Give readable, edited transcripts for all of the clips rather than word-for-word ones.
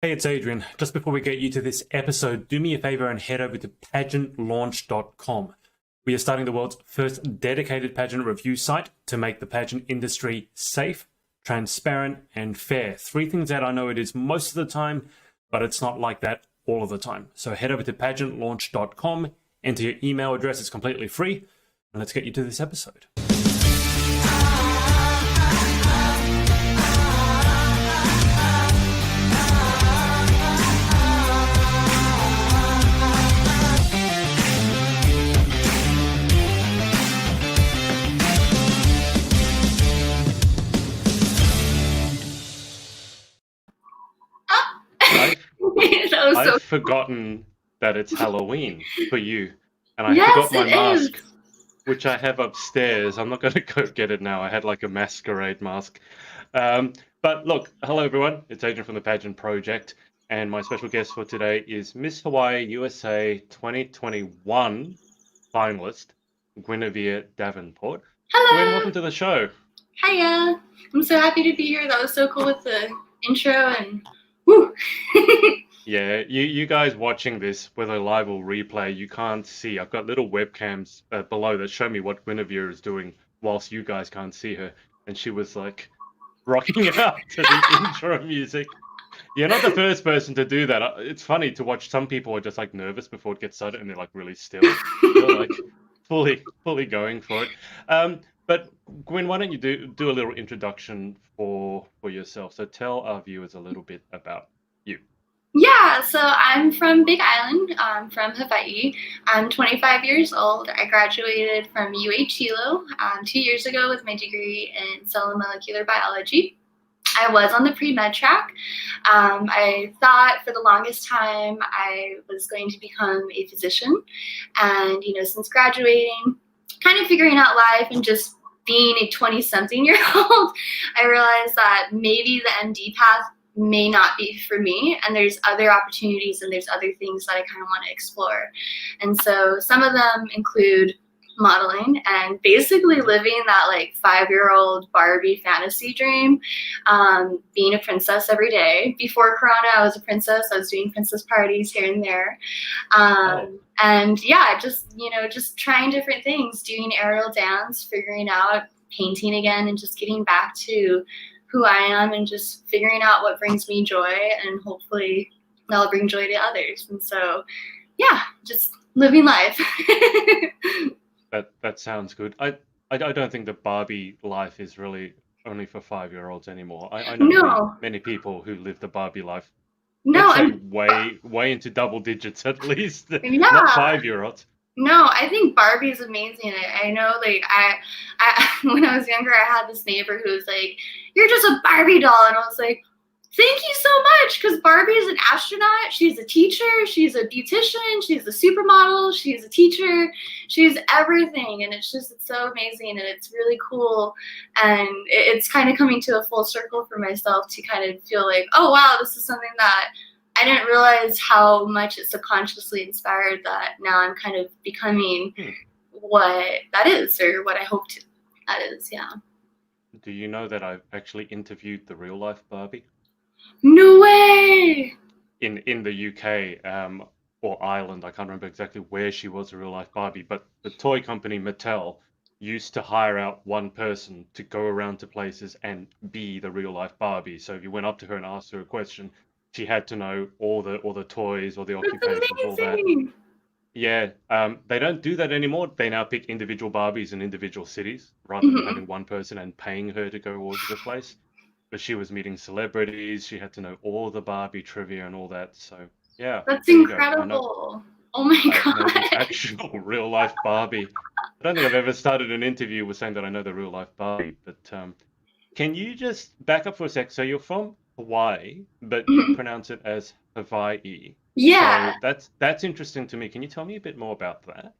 Hey, it's Adrian. Just before we get you to this episode, do me a favor and head over to pageantlaunch.com. We are starting the world's first dedicated pageant review site to make the pageant industry safe, transparent, and fair. Three things that I know it is most of the time, but it's not like that all of the time. So head over to pageantlaunch.com, enter your email address, it's completely free, and let's get you to this episode. I've forgotten that it's Halloween for you, and I forgot my mask, which I have upstairs. I'm not going to go get it now. I had like a masquerade mask. But look, hello everyone. It's Adrian from the Pageant Project, and my special guest for today is Miss Hawaii USA 2021 finalist, Guinevere Davenport. Hello. Welcome to the show. Hiya. I'm so happy to be here. That was so cool with the intro and woo. Yeah, you guys watching this, whether live or replay, you can't see. I've got little webcams below that show me what Guinevere is doing whilst you guys can't see her. And she was like rocking out to the intro music. You're not the first person to do that. It's funny to watch. Some people are just like nervous before it gets started and they're like really still. They're like fully going for it. But Gwen, why don't you do a little introduction for yourself? So tell our viewers a little bit about you. Yeah, so I'm from Big Island. I'm from Hawaii. I'm 25 years old. I graduated from Hilo 2 years ago with my degree in cell and molecular biology. I was on the pre-med track. I thought for the longest time I was going to become a physician. And, since graduating, kind of figuring out life and just being a 20-something-year-old, I realized that maybe the MD path may not be for me, and there's other opportunities and there's other things that I kind of want to explore. And so some of them include modeling and basically living that like 5-year-old Barbie fantasy dream, being a princess every day. Before Corona, I was a princess. I was doing princess parties here and there. And yeah, just trying different things, doing aerial dance, figuring out painting again, and just getting back to who I am and just figuring out what brings me joy, and hopefully that'll bring joy to others. And so, yeah, just living life. That sounds good. I don't think the Barbie life is really only for 5-year-olds anymore. I know many people who live the Barbie life. No, way into double digits at least. Yeah. Not 5-year-olds. No, I think Barbie is amazing. I know, like, I when I was younger, I had this neighbor who was like, "You're just a Barbie doll," and I was like, "Thank you so much," because Barbie is an astronaut, she's a teacher, she's a beautician, she's a supermodel, she's a teacher, she's everything, and it's so amazing, and it's really cool, and it's kind of coming to a full circle for myself to kind of feel like, oh wow, this is something that I didn't realize how much it subconsciously inspired, that now I'm kind of becoming what that is, or what I hoped that is, yeah. Do you know that I've actually interviewed the real life Barbie? No way! In the UK or Ireland, I can't remember exactly where she was a real life Barbie, but the toy company Mattel used to hire out one person to go around to places and be the real life Barbie. So if you went up to her and asked her a question, she had to know all the toys or the occupations, all that. Yeah, they don't do that anymore. They now pick individual Barbies in individual cities rather than having one person and paying her to go all over the place. But she was meeting celebrities. She had to know all the Barbie trivia and all that. So yeah, that's incredible. Oh my God! I know the actual real life Barbie. I don't think I've ever started an interview with saying that I know the real life Barbie. But can you just back up for a sec? So you're from Hawaii, but you pronounce it as Hawaii. Yeah. So that's interesting to me. Can you tell me a bit more about that?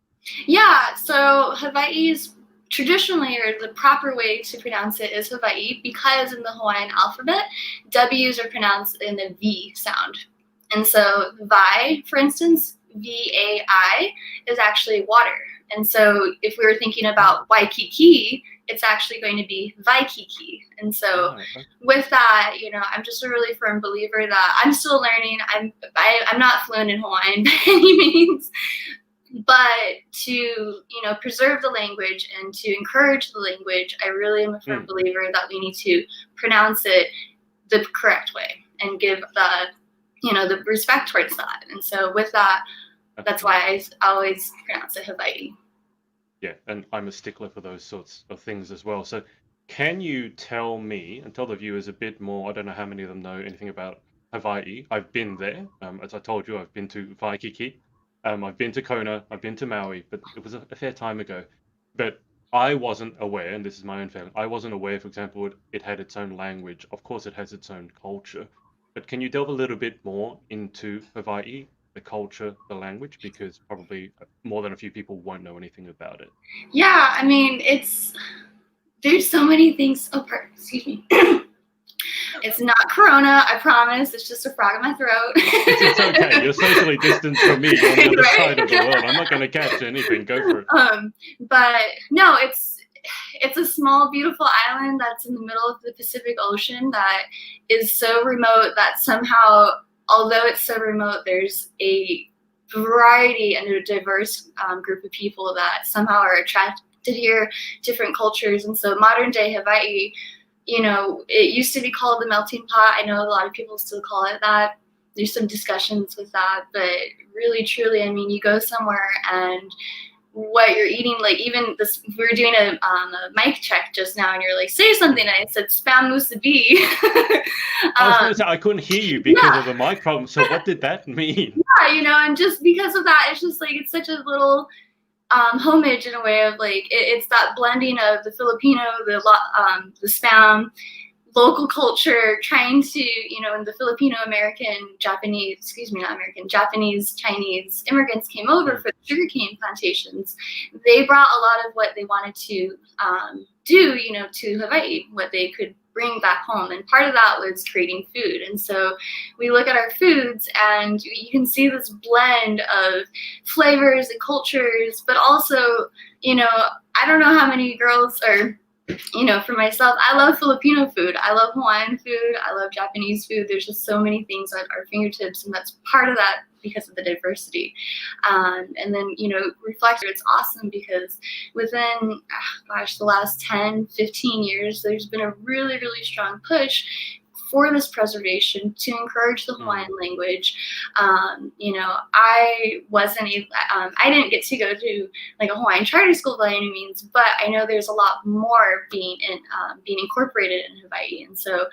Yeah. So Hawaii is traditionally, or the proper way to pronounce it is Hawaii, because in the Hawaiian alphabet, W's are pronounced in the V sound. And so Vai, for instance, VAI, is actually water. And so if we were thinking about Waikiki, it's actually going to be Waikiki. And so Right. Okay. with that, I'm just a really firm believer that I'm still learning. I'm not fluent in Hawaiian by any means, but to preserve the language and to encourage the language, I really am a firm believer that we need to pronounce it the correct way and give the respect towards that. And so with that, that's why I always pronounce it Hawaii. Yeah, and I'm a stickler for those sorts of things as well. So can you tell me and tell the viewers a bit more? I don't know how many of them know anything about Hawaii. I've been there. As I told you, I've been to Waikiki. I've been to Kona. I've been to Maui, but it was a fair time ago. But I wasn't aware, and this is my own feeling, I wasn't aware, for example, it had its own language. Of course, it has its own culture. But can you delve a little bit more into Hawaii, the culture, the language? Because probably more than a few people won't know anything about it. Yeah, I mean, there's so many things. Oh, excuse me. It's not Corona, I promise. It's just a frog in my throat. It's okay. You're socially distanced from me. You're on the other side of the world. I'm not going to catch anything. Go for it. But no, it's a small, beautiful island that's in the middle of the Pacific Ocean that is so remote that somehow, although it's so remote, there's a variety and a diverse group of people that somehow are attracted here, different cultures. And so modern day Hawaii, it used to be called the melting pot. I know a lot of people still call it that. There's some discussions with that, but really, truly, I mean, you go somewhere and what you're eating, like even this, we were doing a mic check just now, and you're like, say something, and I said spam musubi. I was going to say, I couldn't hear you because of the mic problem. So what did that mean? Yeah, and just because of that, it's just like, it's such a little homage in a way of like, it's that blending of the Filipino, the spam, local culture, trying to, in the Filipino American, Japanese, Chinese immigrants came over for the sugarcane plantations. They brought a lot of what they wanted to do, to Hawaii, what they could bring back home. And part of that was creating food. And so we look at our foods and you can see this blend of flavors and cultures, but also, I don't know how many girls are, for myself, I love Filipino food. I love Hawaiian food. I love Japanese food. There's just so many things at our fingertips, and that's part of that because of the diversity. And then, Reflector, it's awesome because within, the last 10, 15 years, there's been a really, really strong push for this preservation to encourage the Hawaiian language. I didn't get to go to like a Hawaiian charter school by any means, but I know there's a lot more being incorporated in Hawaii. And so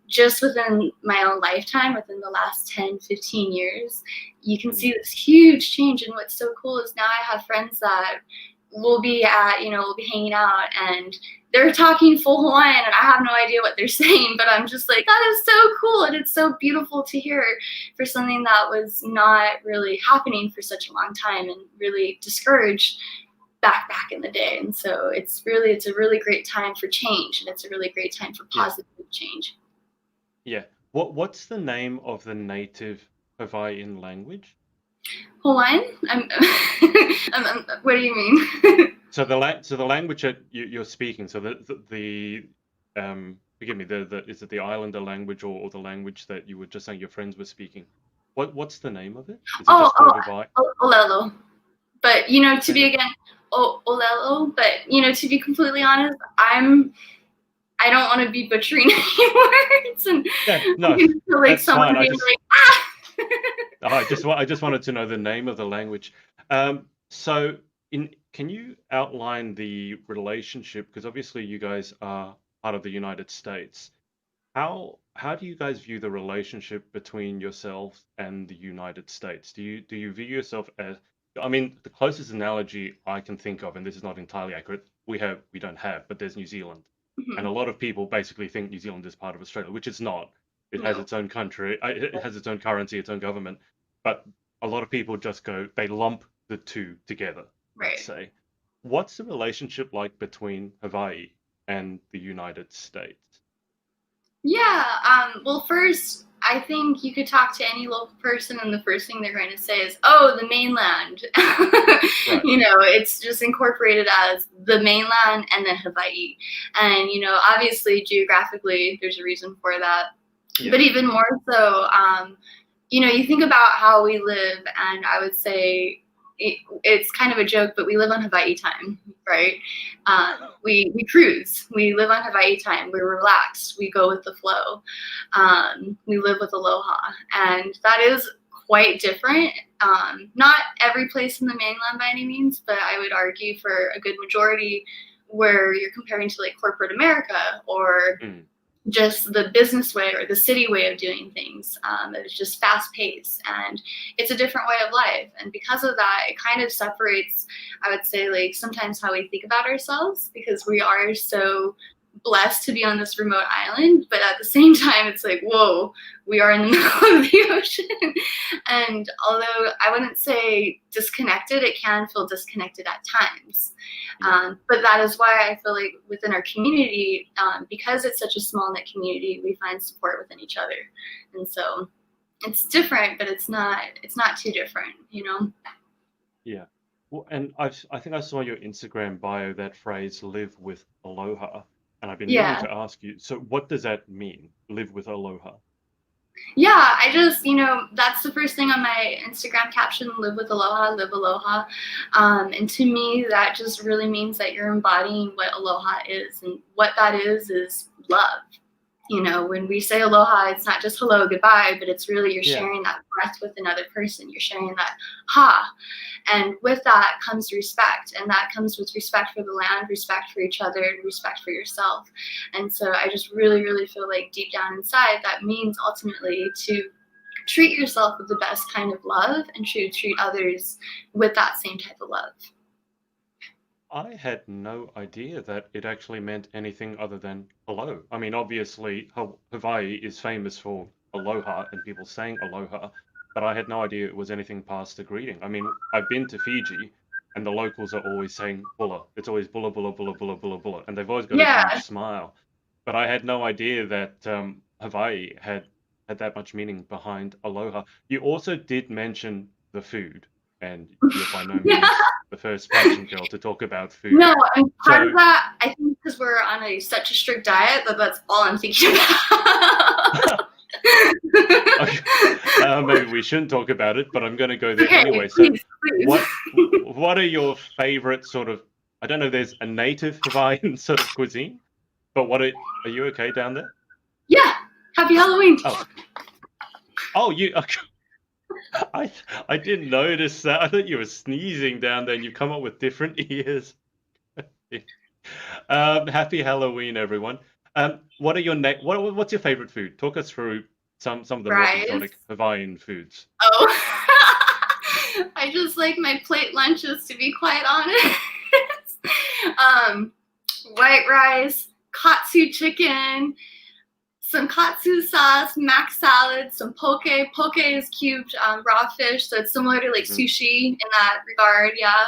just within my own lifetime, within the last 10, 15 years, you can see this huge change. And what's so cool is now I have friends that we'll be hanging out and they're talking full Hawaiian and I have no idea what they're saying, but I'm just like, that is so cool. And it's so beautiful to hear for something that was not really happening for such a long time and really discouraged back in the day. And so it's a really great time for change, and it's a really great time for positive change. Yeah. What's the name of the native Hawaiian language? Hawaiian? What do you mean? So the language that you're speaking. So the forgive me. Is it the Islander language or the language that you were just saying your friends were speaking? What's the name of it? Is it just Hawaii? Olelo. But to be again, Olelo. But to be completely honest, I don't want to be butchering any words, and no, that's fine. I just wanted to know the name of the language. So can you outline the relationship? Because obviously you guys are part of the United States. How do you guys view the relationship between yourself and the United States? Do you view yourself as, I mean, the closest analogy I can think of, and this is not entirely accurate, we don't have, but there's New Zealand. Mm-hmm. And a lot of people basically think New Zealand is part of Australia, which it's not. It has its own country, it has its own currency, its own government. But a lot of people just they lump the two together, let's say. What's the relationship like between Hawaii and the United States? Yeah, well, first, I think you could talk to any local person, and the first thing they're going to say is, "Oh, the mainland." Right. It's just incorporated as the mainland and then Hawaii. And obviously, geographically, there's a reason for that. Yeah. But even more so, you think about how we live, and I would say it's kind of a joke, but we live on Hawaii time, right? We cruise. We live on Hawaii time. We're relaxed. We go with the flow. We live with aloha, and that is quite different. Not every place in the mainland by any means, but I would argue for a good majority, where you're comparing to like corporate America or just the business way or the city way of doing things. It's just fast paced, and it's a different way of life. And because of that, it kind of separates, I would say, like sometimes how we think about ourselves, because we are so blessed to be on this remote island, but at the same time, it's like, whoa, we are in the middle of the ocean. And although I wouldn't say disconnected, it can feel disconnected at times. But that is why I feel like within our community, because it's such a small knit community, we find support within each other. And so it's different, but it's not too different, Yeah. Well, and I think I saw your Instagram bio, that phrase, live with aloha. And I've been meaning Yeah. to ask you, so what does that mean, live with aloha? Yeah, I just, that's the first thing on my Instagram caption, live with aloha, live aloha. And to me, that just really means that you're embodying what aloha is. And what that is love. When we say aloha, it's not just hello, goodbye, but it's really you're sharing that breath with another person. You're sharing that ha. And with that comes respect. And that comes with respect for the land, respect for each other, and respect for yourself. And so I just really, really feel like deep down inside, that means ultimately to treat yourself with the best kind of love and to treat others with that same type of love. I had no idea that it actually meant anything other than hello. I mean, obviously, Hawaii is famous for aloha and people saying aloha, but I had no idea it was anything past a greeting. I mean, I've been to Fiji, and the locals are always saying bula. It's always bula, bula, bula, bula, bula, bula, and they've always got a huge smile. But I had no idea that Hawaii had that much meaning behind aloha. You also did mention the food, and you're by no means the first pageant girl to talk about food. No, and part of that, I think, because we're on such a strict diet, that's all I'm thinking about. Maybe we shouldn't talk about it, but I'm going to go there anyway. Please. What are your favorite sort of, I don't know, there's a native Hawaiian sort of cuisine, but are you okay down there? Yeah. Happy Halloween. Oh, I didn't notice that. I thought you were sneezing down there and you come up with different ears. Happy Halloween, everyone. What's your favorite food? Talk us through some of the more exotic Hawaiian foods. Oh, I just like my plate lunches, to be quite honest. White rice, katsu chicken, some katsu sauce, mac salad, some poke. Poke is cubed raw fish, so it's similar to like sushi in that regard. Yeah,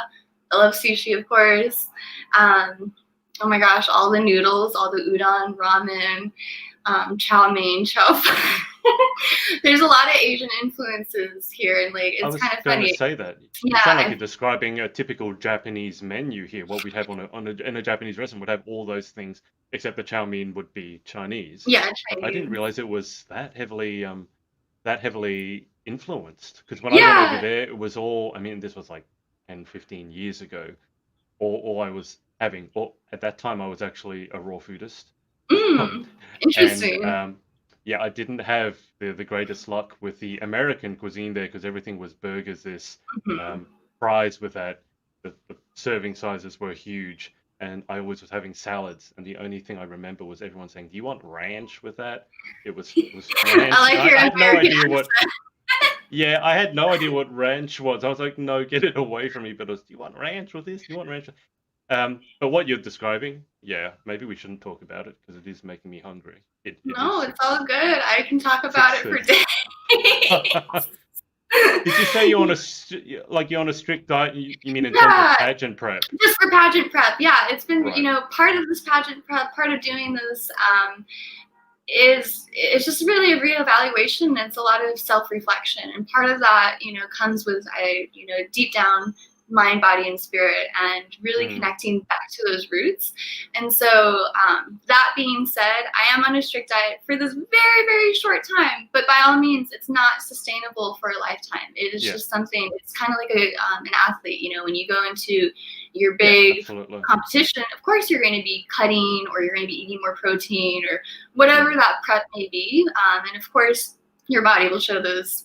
I love sushi, of course. Oh my gosh, all the noodles, all the udon, ramen, chow mein, chow. There's a lot of Asian influences here, and like it's kind of funny. I was going to say that. You sound like you're describing a typical Japanese menu here. What we'd have in a Japanese restaurant would have all those things, except the chow mein would be Chinese. Yeah, Chinese. I didn't realize it was that heavily influenced. Because when I went over there, it was all. I mean, this was like 10, 15 years ago. All I was having, at that time, I was actually a raw foodist. Interesting. And, yeah, I didn't have the greatest luck with the American cuisine there because everything was burgers, fries with that. The serving sizes were huge, and I always was having salads. And the only thing I remember was everyone saying, "Do you want ranch with that?" It was ranch. I had no idea what. Yeah, I had no idea what ranch was. I was like, "No, get it away from me!" But it was, "Do you want ranch with this? Do you want ranch?" But what you're describing, yeah, maybe we shouldn't talk about it because it is making me hungry. No, it's all good. I can talk about it for days. Did you say you're on a strict diet? You mean in terms of pageant prep? Just for pageant prep, yeah. It's been part of this pageant prep, part of doing this. it's just really a reevaluation. It's a lot of self-reflection, and part of that, comes with deep down mind, body, and spirit, and really Mm. connecting back to those roots. And so, that being said, I am on a strict diet for this very, very short time, but by all means, it's not sustainable for a lifetime. It is Yeah. just something. It's kind of like an athlete. When you go into your Yeah, big absolutely. competition, of course you're going to be cutting, or you're going to be eating more protein, or whatever that prep may be, and of course your body will show those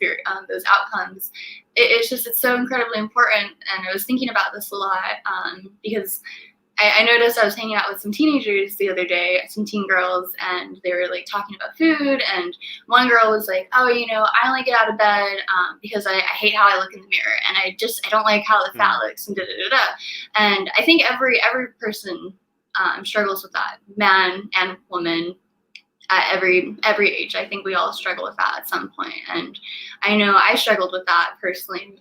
outcomes. It's so incredibly important. And I was thinking about this a lot, because I noticed I was hanging out with some teenagers the other day, some teen girls, and they were like talking about food. And one girl was like, "Oh, I only get out of bed because I hate how I look in the mirror, and I don't like how the fat looks, and da da da da." And I think every person struggles with that, man and woman, at every age. I think we all struggle with that at some point, and I know I struggled with that personally,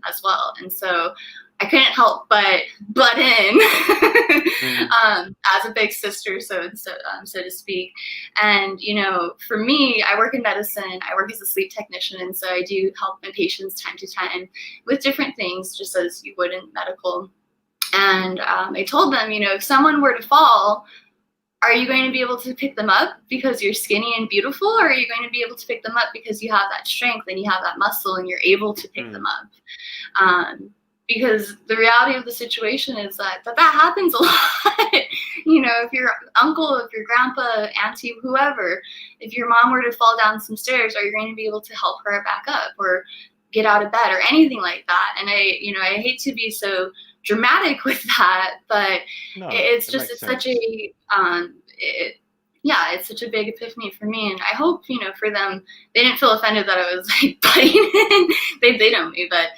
as well. And so I couldn't help but butt in as a big sister, so to speak. And for me, I work in medicine. I work as a sleep technician, and so I do help my patients time to time with different things, just as you would in medical. And I told them, if someone were to fall, are you going to be able to pick them up because you're skinny and beautiful, or are you going to be able to pick them up because you have that strength and you have that muscle and you're able to pick them up? Because the reality of the situation is that happens a lot. If your uncle, if your grandpa, auntie, whoever, if your mom were to fall down some stairs, are you going to be able to help her back up or get out of bed or anything like that? And I hate to be so dramatic with that, but it's such a it's such a big epiphany for me. And I hope for them, they didn't feel offended that I was like butting in. They know me, but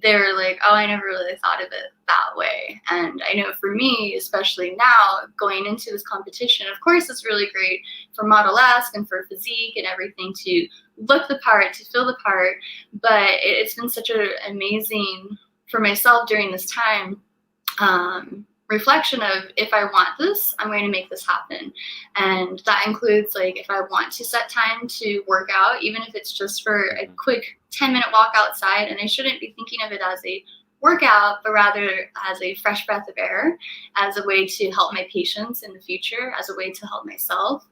they were like, "Oh, I never really thought of it that way." And I know for me, especially now going into this competition, of course it's really great for Model-esque and for physique and everything to look the part, to feel the part, but it's been such an amazing, for myself during this time, reflection of, if I want this, I'm going to make this happen. And that includes, like, if I want to set time to work out, even if it's just for a quick 10-minute walk outside, and I shouldn't be thinking of it as a workout, but rather as a fresh breath of air, as a way to help my patients in the future, as a way to help myself.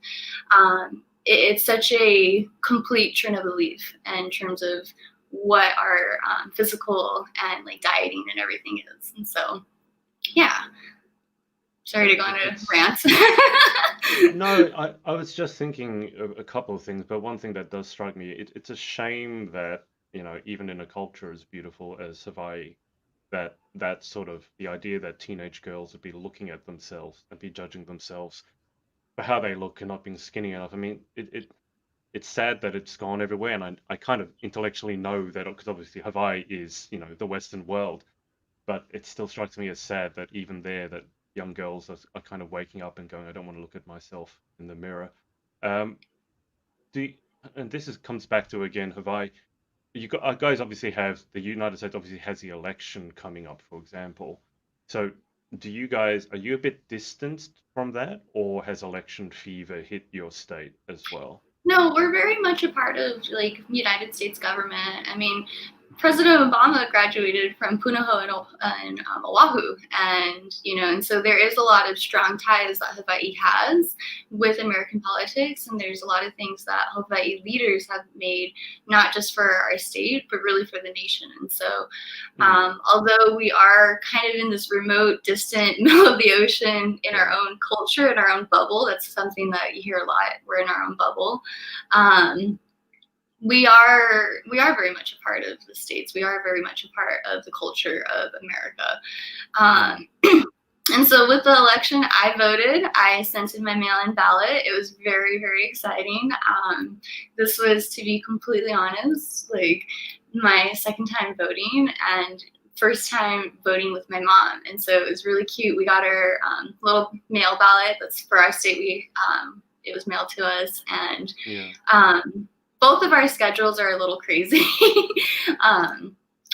It's such a complete turn of the leaf in terms of what our physical and like dieting and everything is. And so, yeah. Sorry to go on a rant. No, I was just thinking a couple of things, but one thing that does strike me, it's a shame that, even in a culture as beautiful as Hawaii, that sort of the idea that teenage girls would be looking at themselves and be judging themselves for how they look and not being skinny enough. I mean, it's sad that it's gone everywhere, and I kind of intellectually know that, because obviously Hawaii is, the Western world, but it still strikes me as sad that even there, that young girls are kind of waking up and going, I don't want to look at myself in the mirror. Um, and comes back to, again, Hawaii. You guys obviously have, the United States obviously has the election coming up, for example. So are you a bit distanced from that, or has election fever hit your state as well? No, we're very much a part of like United States government. I mean, President Obama graduated from Punahou in Oahu, and so there is a lot of strong ties that Hawaii has with American politics, and there's a lot of things that Hawaii leaders have made, not just for our state, but really for the nation. And so, although we are kind of in this remote, distant middle of the ocean in our own culture, in our own bubble, that's something that you hear a lot. We're in our own bubble. We are very much a part of the States. We are very much a part of the culture of America. And so with the election, I voted. I sent in my mail-in ballot. It was very, very exciting. This was, to be completely honest, like my second time voting and first time voting with my mom. And so it was really cute. We got our little mail ballot. That's for our state. It was mailed to us, and both of our schedules are a little crazy.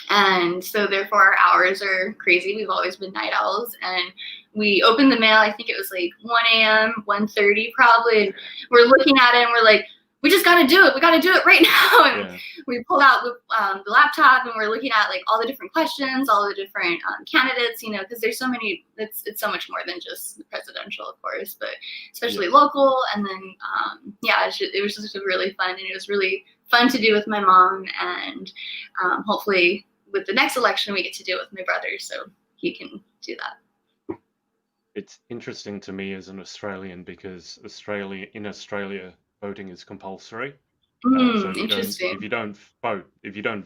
And so therefore our hours are crazy. We've always been night owls, and we opened the mail. I think it was like 1 a.m., 1:30 probably. And we're looking at it and we're like, we just got to do it. We got to do it right now. And we pulled out the laptop and we're looking at like all the different questions, all the different candidates, you know, because there's so many, it's so much more than just the presidential, of course, but especially local. And then, it was just really fun. And it was really fun to do with my mom. And hopefully with the next election, we get to do it with my brother so he can do that. It's interesting to me as an Australian because in Australia, voting is compulsory. So if you don't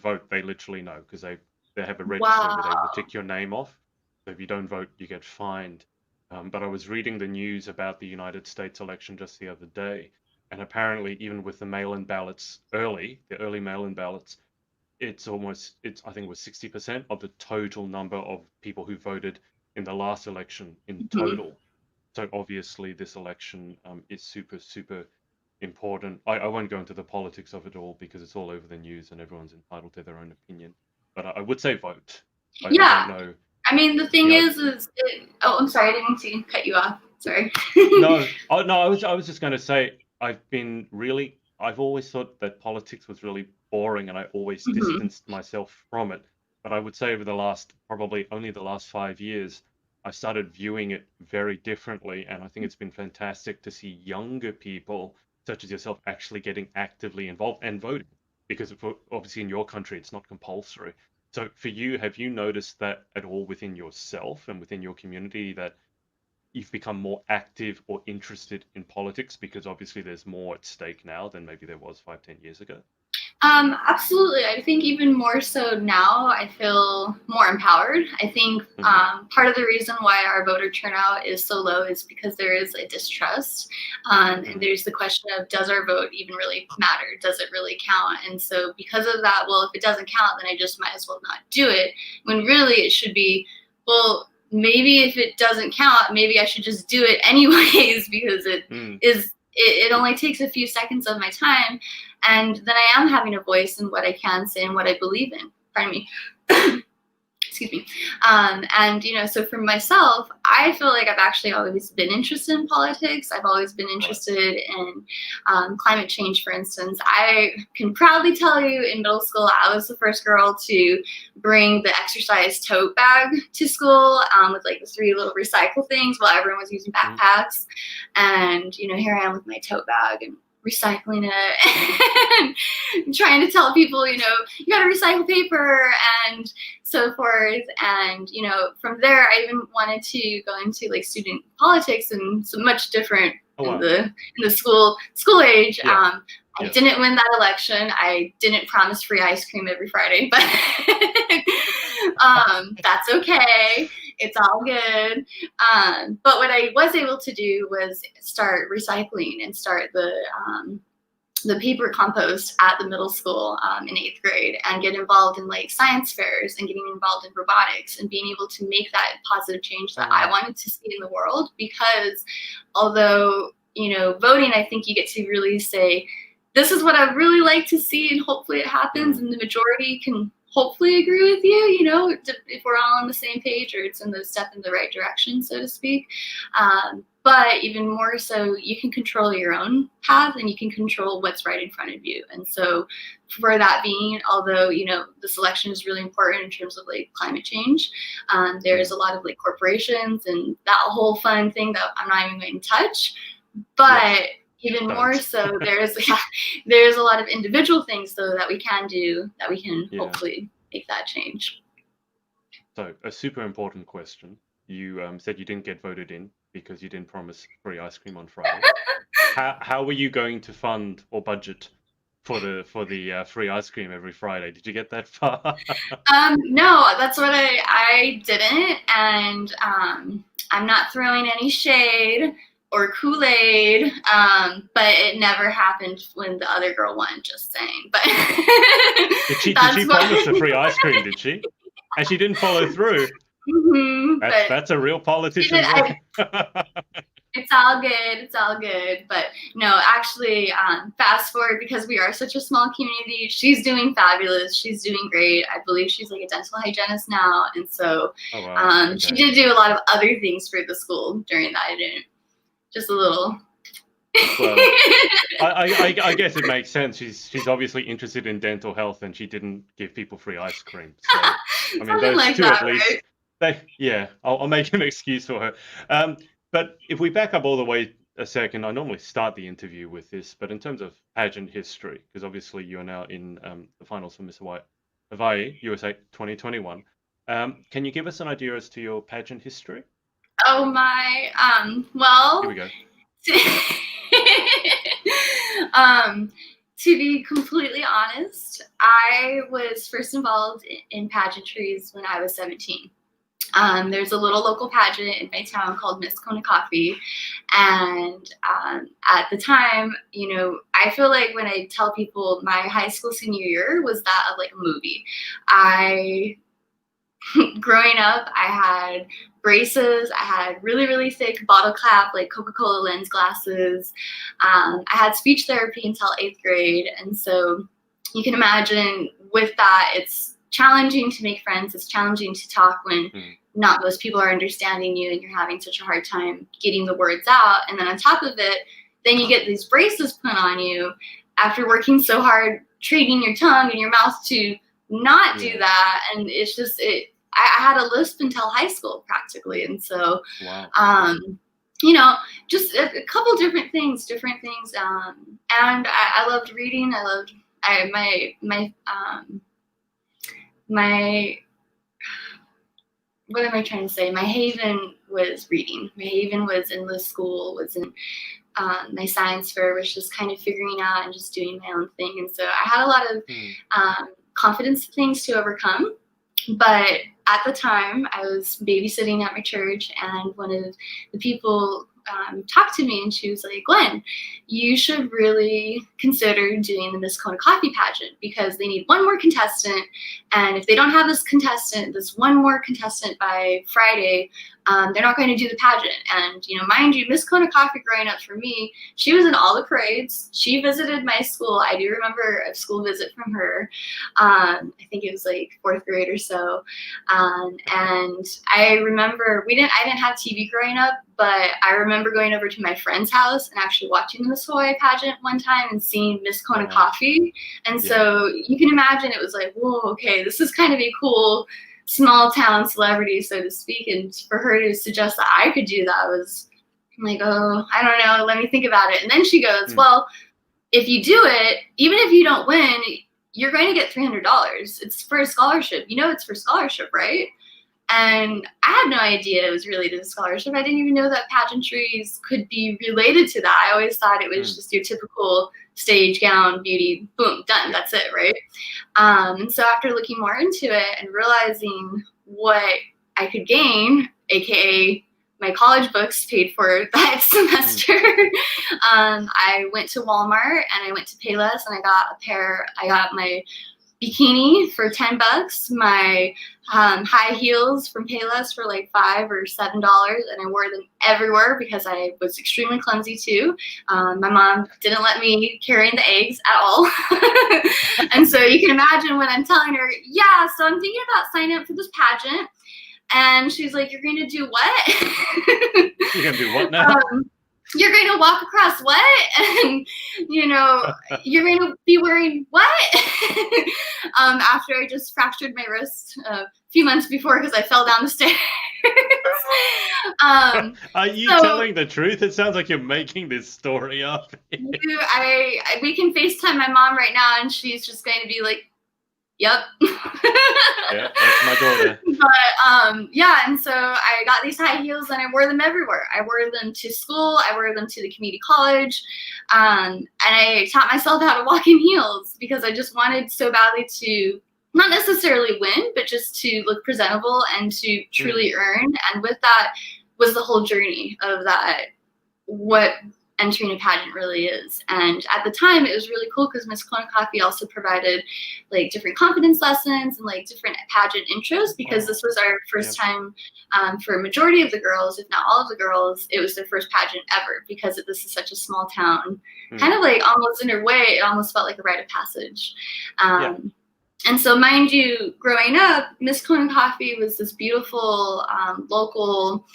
vote, they literally know because they have a register where they will tick your name off. So if you don't vote, you get fined. But I was reading the news about the United States election just the other day, and apparently even with the mail-in ballots the early mail-in ballots, I think it was 60% of the total number of people who voted in the last election in total. So obviously this election is super, super important. I won't go into the politics of it all because it's all over the news and everyone's entitled to their own opinion. But I would say vote. I don't know. I mean, the thing I'm sorry, I didn't mean to cut you off. Sorry. No, I was just going to say I've always thought that politics was really boring and I always distanced myself from it. But I would say over probably only the last 5 years, I started viewing it very differently. And I think it's been fantastic to see younger people such as yourself actually getting actively involved and voting, because obviously in your country it's not compulsory. So for you, have you noticed that at all within yourself and within your community that you've become more active or interested in politics because obviously there's more at stake now than maybe there was 5-10 years ago? Absolutely. I think even more so now, I feel more empowered. I think part of the reason why our voter turnout is so low is because there is a distrust. And there's the question of, does our vote even really matter? Does it really count? And so because of that, well, if it doesn't count, then I just might as well not do it. When really it should be, well, maybe if it doesn't count, maybe I should just do it anyways because it only takes a few seconds of my time. And then I am having a voice in what I can say and what I believe in. Pardon me. Excuse me. And, you know, so for myself, I feel like I've actually always been interested in politics. I've always been interested in climate change, for instance. I can proudly tell you in middle school, I was the first girl to bring the exercise tote bag to school with like the 3 little recycle things while everyone was using backpacks. And, you know, here I am with my tote bag and recycling it and trying to tell people, you know, you got to recycle paper and so forth. And, you know, from there, I even wanted to go into like student politics and so much different in the school age. I didn't win that election. I didn't promise free ice cream every Friday, but that's okay. It's all good. But what I was able to do was start recycling and start the paper compost at the middle school in 8th grade and get involved in like science fairs and getting involved in robotics and being able to make that positive change that I wanted to see in the world. Because although, you know, voting, I think you get to really say, this is what I'd really like to see, and hopefully it happens, and the majority can hopefully agree with you, you know, if we're all on the same page or it's in the step in the right direction, so to speak. But even more so, you can control your own path and you can control what's right in front of you. And so for that being, although, you know, this election is really important in terms of like climate change, there's a lot of like corporations and that whole fun thing that I'm not even going to touch. But even more so, there's a lot of individual things though that we can do that we can hopefully make that change. So a super important question. You said you didn't get voted in because you didn't promise free ice cream on Friday. How were you going to fund or budget for the free ice cream every Friday? Did you get that far? No, that's what I didn't, and I'm not throwing any shade or Kool-Aid, but it never happened when the other girl won, just saying. But did she promise the free ice cream, did she? And she didn't follow through. Mm-hmm, that's a real politician. It's all good. It's all good. But no, actually, fast forward, because we are such a small community, she's doing fabulous. She's doing great. I believe she's like a dental hygienist now. And so Oh wow. she Okay. did do a lot of other things for the school during that. I didn't. Just a little. Well, I guess it makes sense. She's obviously interested in dental health, and she didn't give people free ice cream. So, I mean, Something those like two that, at right? least. I'll make an excuse for her. But if we back up all the way a second, I normally start the interview with this. But in terms of pageant history, because obviously you are now in the finals for Miss Hawaii USA 2021. Can you give us an idea as to your pageant history? Oh my. Here Well, we go. um, to be completely honest, I was first involved in pageantries when I was 17. There's a little local pageant in my town called Miss Kona Coffee. And at the time, I feel like when I tell people my high school senior year was that of like a movie. Growing up, I had braces. I had really, really thick bottle cap, like Coca-Cola lens glasses. I had speech therapy until 8th grade. And so you can imagine with that, it's challenging to make friends. It's challenging to talk when not most people are understanding you and you're having such a hard time getting the words out. And then on top of it, then you get these braces put on you after working so hard, training your tongue and your mouth to not do that. And it's just, I had a lisp until high school practically. And so, Wow. just a couple different things. And I loved reading. My what am I trying to say? My haven was reading. My haven was in the school, was in my science fair, was just kind of figuring out and just doing my own thing. And so I had a lot of confidence things to overcome. But at the time, I was babysitting at my church, and one of the people talked to me, and she was like, Gwen, you should really consider doing the Miss Kona Coffee pageant, because they need one more contestant. And if they don't have this one more contestant by Friday, they're not going to do the pageant. And, mind you, Miss Kona Coffee growing up for me, she was in all the parades. She visited my school. I do remember a school visit from her. I think it was like 4th grade or so. And I remember I didn't have TV growing up, but I remember going over to my friend's house and actually watching the Miss Hawaii pageant one time and seeing Miss Kona Coffee. And so you can imagine it was like, whoa, okay, this is kind of a cool small town celebrity, so to speak. And for her to suggest that I could do that was like, oh, I don't know, let me think about it. And then she goes, well, if you do it, even if you don't win, you're going to get $300. It's for a scholarship. It's for scholarship, right? And I had no idea it was related to scholarship. I didn't even know that pageantries could be related to that. I always thought it was just your typical stage, gown, beauty, boom, done. That's it, right? And so after looking more into it and realizing what I could gain, aka my college books paid for that semester, I went to Walmart and I went to Payless and I got my bikini for $10, my high heels from Payless for like $5 or $7, and I wore them everywhere because I was extremely clumsy too. My mom didn't let me carry in the eggs at all. And so you can imagine when I'm telling her, yeah, so I'm thinking about signing up for this pageant. And she's like, you're going to do what? You're going to do what now? You're going to walk across what? And, you're going to be wearing what? After I just fractured my wrist a few months before because I fell down the stairs. Are you telling the truth? It sounds like you're making this story up. We can FaceTime my mom right now, and she's just going to be like, yep. Yeah, that's my daughter. But and so I got these high heels and I wore them everywhere. I wore them to school. I wore them to the community college. And I taught myself how to walk in heels because I just wanted so badly to not necessarily win, but just to look presentable and to truly earn. And with that was the whole journey of that, what entering a pageant really is. And at the time, it was really cool because Miss Kona Coffee also provided like different confidence lessons and like different pageant intros, because this was our first time for a majority of the girls, if not all of the girls, it was their first pageant ever, because this is such a small town. Kind of like almost in a way, it almost felt like a rite of passage. And so, mind you, growing up, Miss Kona Coffee was this beautiful local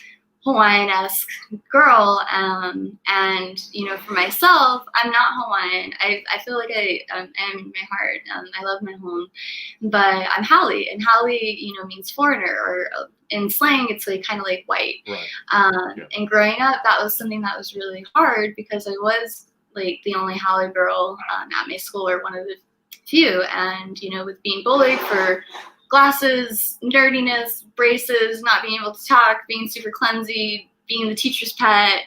Hawaiian-esque girl, and you know, for myself, I'm not Hawaiian. I feel like I am in my heart. I love my home, but I'm Haole, and Haole, you know, means foreigner, or in slang, it's like kind of like white. And growing up, that was something that was really hard, because I was like the only Haole girl at my school, or one of the few, and you know, with being bullied for glasses, nerdiness, braces, not being able to talk, being super clumsy, being the teacher's pet,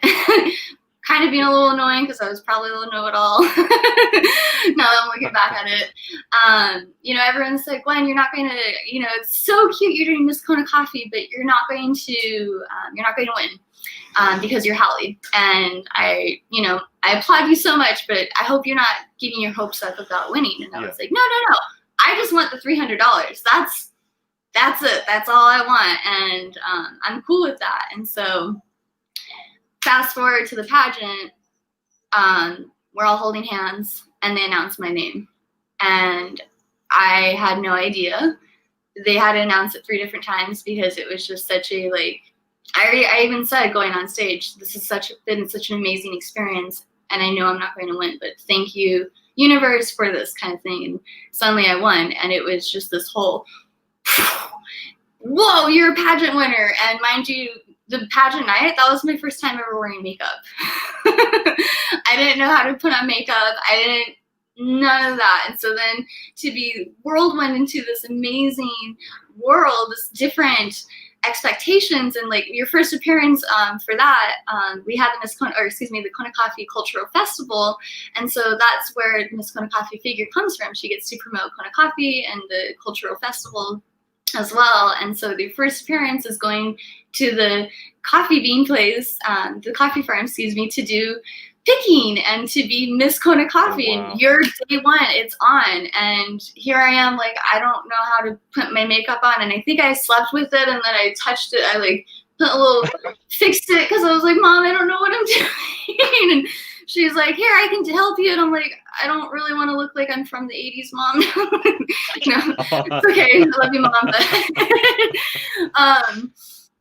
kind of being a little annoying because I was probably a little know-it-all. Now that I'm looking back at it, you know, everyone's like, Gwen, you're not going to, you know, it's so cute you're doing Miss Kona Coffee, but you're not going to win because you're Haole. And I, you know, I applaud you so much, but I hope you're not getting your hopes up about winning. And I was like, no. I just want the $300. That's it. That's all I want. And I'm cool with that. And so fast forward to the pageant, we're all holding hands and they announced my name. And I had no idea. They had to announce it 3 different times because it was just such a, like, I even said going on stage, this has been such an amazing experience. And I know I'm not going to win, but thank you, universe, for this kind of thing. And suddenly I won, and it was just this whole, whoa, you're a pageant winner. And mind you, the pageant night, that was my first time ever wearing makeup. I didn't know how to put on makeup. None of that. And so then to be whirlwind into this amazing world, this different expectations, and like your first appearance for that, we had the Kona Coffee Cultural Festival, and so that's where Miss Kona Coffee figure comes from. She gets to promote Kona Coffee and the cultural festival as well. And so the first appearance is going to the coffee bean place, the coffee farm, to do picking and to be Miss Kona Coffee. Oh, wow. And your day 1, it's on. And here I am, like, I don't know how to put my makeup on. And I think I slept with it, and then I touched it. I like put a little, fixed it, because I was like, Mom, I don't know what I'm doing. And she's like, here, I can help you. And I'm like, I don't really want to look like I'm from the 80s, Mom. No, it's okay. I love you, Mom.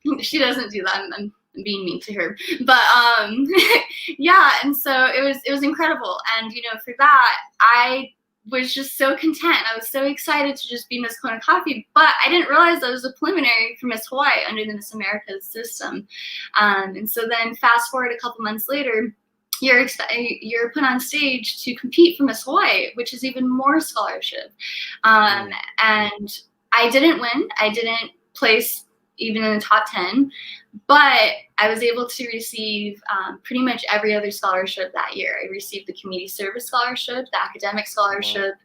But she doesn't do that. I'm being mean to her, but yeah. And so it was incredible. And you know, for that, I was just so content. I was so excited to just be Miss Kona Coffee, but I didn't realize that was a preliminary for Miss Hawaii under the Miss America system. And so then fast forward a couple months later, you're put on stage to compete for Miss Hawaii, which is even more scholarship. And I didn't win. I didn't place even in the top 10, but I was able to receive pretty much every other scholarship that year. I received the Community Service Scholarship, the Academic Scholarship,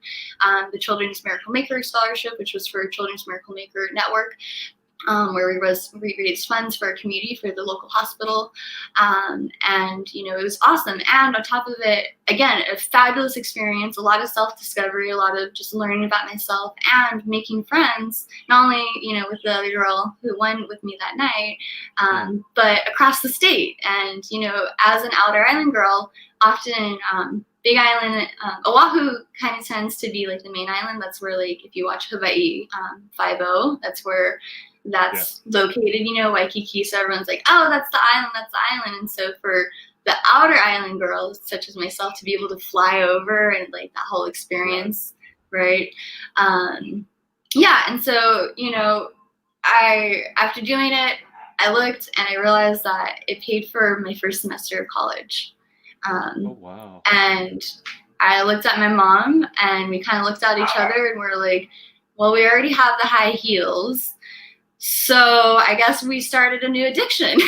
the Children's Miracle Maker Scholarship, which was for Children's Miracle Maker Network, where we raised funds for our community, for the local hospital. And, you know, it was awesome. And on top of it, again, a fabulous experience, a lot of self-discovery, a lot of just learning about myself and making friends, not only, you know, with the other girl who won with me that night, but across the state. And, you know, as an outer island girl, often, Big Island, Oahu kind of tends to be like the main island. That's where, like, if you watch Hawaii 5-0, that's where that's located, you know, Waikiki. So everyone's like, oh, that's the island. And so for the outer island girls, such as myself, to be able to fly over and like that whole experience, right? Yeah. And so, you know, after doing it, I looked and I realized that it paid for my first semester of college. Oh, wow. And I looked at my mom, and we kind of looked at each other, and we're like, well, we already have the high heels, so I guess we started a new addiction.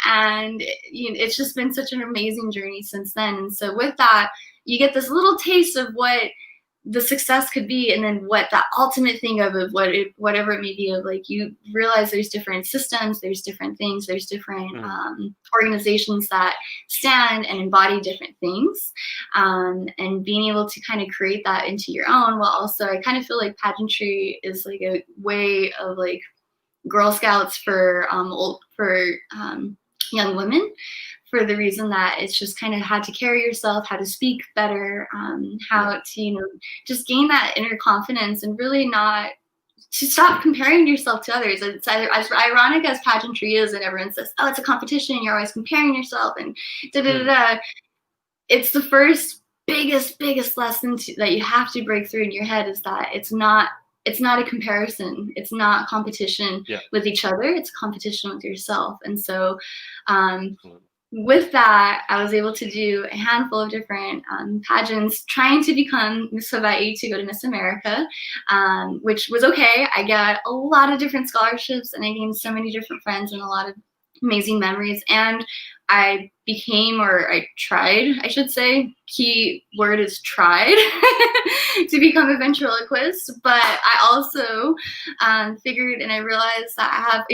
And you know, it's just been such an amazing journey since then. And so with that, you get this little taste of what the success could be, and then what the ultimate thing of whatever it may be, of like, you realize there's different systems, there's different things, there's different organizations that stand and embody different things, and being able to kind of create that into your own, while also I kind of feel like pageantry is like a way of like Girl Scouts for young women, for the reason that it's just kind of how to carry yourself, how to speak better, how to, you know, just gain that inner confidence, and really not to stop comparing yourself to others. It's either, as ironic as pageantry is, and everyone says, oh, it's a competition, you're always comparing yourself, and it's the first biggest lesson that you have to break through in your head, is that it's not a comparison. It's not competition with each other. It's competition with yourself. And so with that, I was able to do a handful of different pageants, trying to become Miss Hawaii to go to Miss America, which was okay. I got a lot of different scholarships, and I gained so many different friends and a lot of amazing memories. And I became, or I tried, I should say, key word is tried, to become a ventriloquist. But I also figured, and I realized that I have...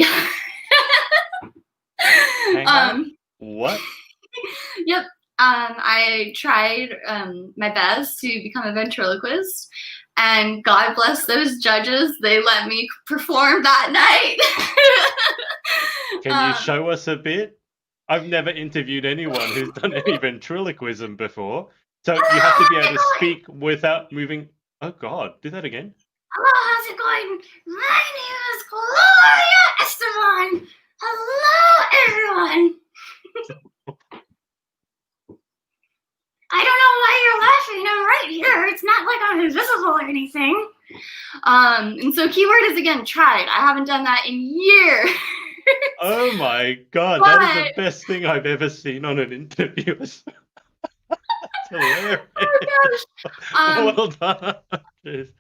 Hang on. What? Yep. I tried my best to become a ventriloquist, and God bless those judges. They let me perform that night. Can you show us a bit? I've never interviewed anyone who's done any ventriloquism before. So you have to be able to speak without moving. Oh, God. Do that again. Hello, how's it going? My name is Gloria Esteban. Hello, everyone. I don't know why you're laughing. I'm right here. It's not like I'm invisible or anything. And so keyword is, again, tried. I haven't done that in years. Oh my God, that is the best thing I've ever seen on an interview. That's hilarious. Oh gosh. Well done.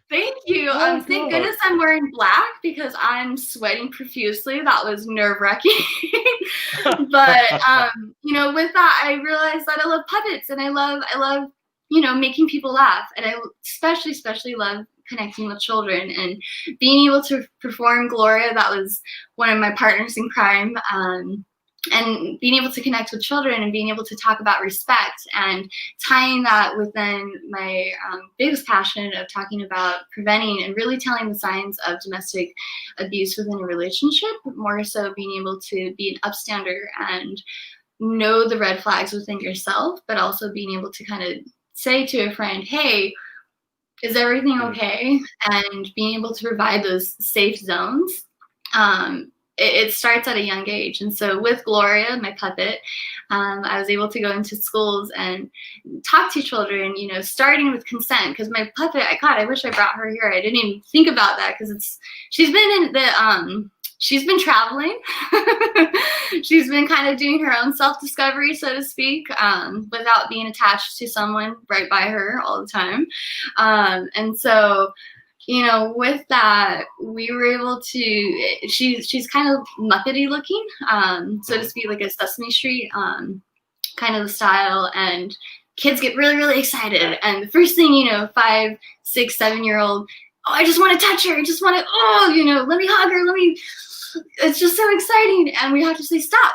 Thank you. Thank goodness I'm wearing black, because I'm sweating profusely. That was nerve-wracking. But you know, with that, I realized that I love puppets, and I love, you know, making people laugh, and I especially love connecting with children, and being able to perform Gloria. That was one of my partners in crime, and being able to connect with children, and being able to talk about respect, and tying that within my biggest passion of talking about preventing and really telling the signs of domestic abuse within a relationship, more so being able to be an upstander and know the red flags within yourself, but also being able to kind of say to a friend, hey, is everything okay? And being able to provide those safe zones. It starts at a young age. And so with Gloria, my puppet, I was able to go into schools and talk to children, you know, starting with consent, because my puppet, I wish I brought her here. I didn't even think about that, because she's been traveling. She's been kind of doing her own self-discovery, so to speak, without being attached to someone right by her all the time. And so, you know, with that, we were able to, she's kind of Muppety looking, so to speak, like a Sesame Street kind of style, and kids get really excited. And the first thing, you know, 5, 6, 7-year-old, oh, I just want to touch her. I just want to, oh, you know, let me hug her. It's just so exciting. And we have to say, stop.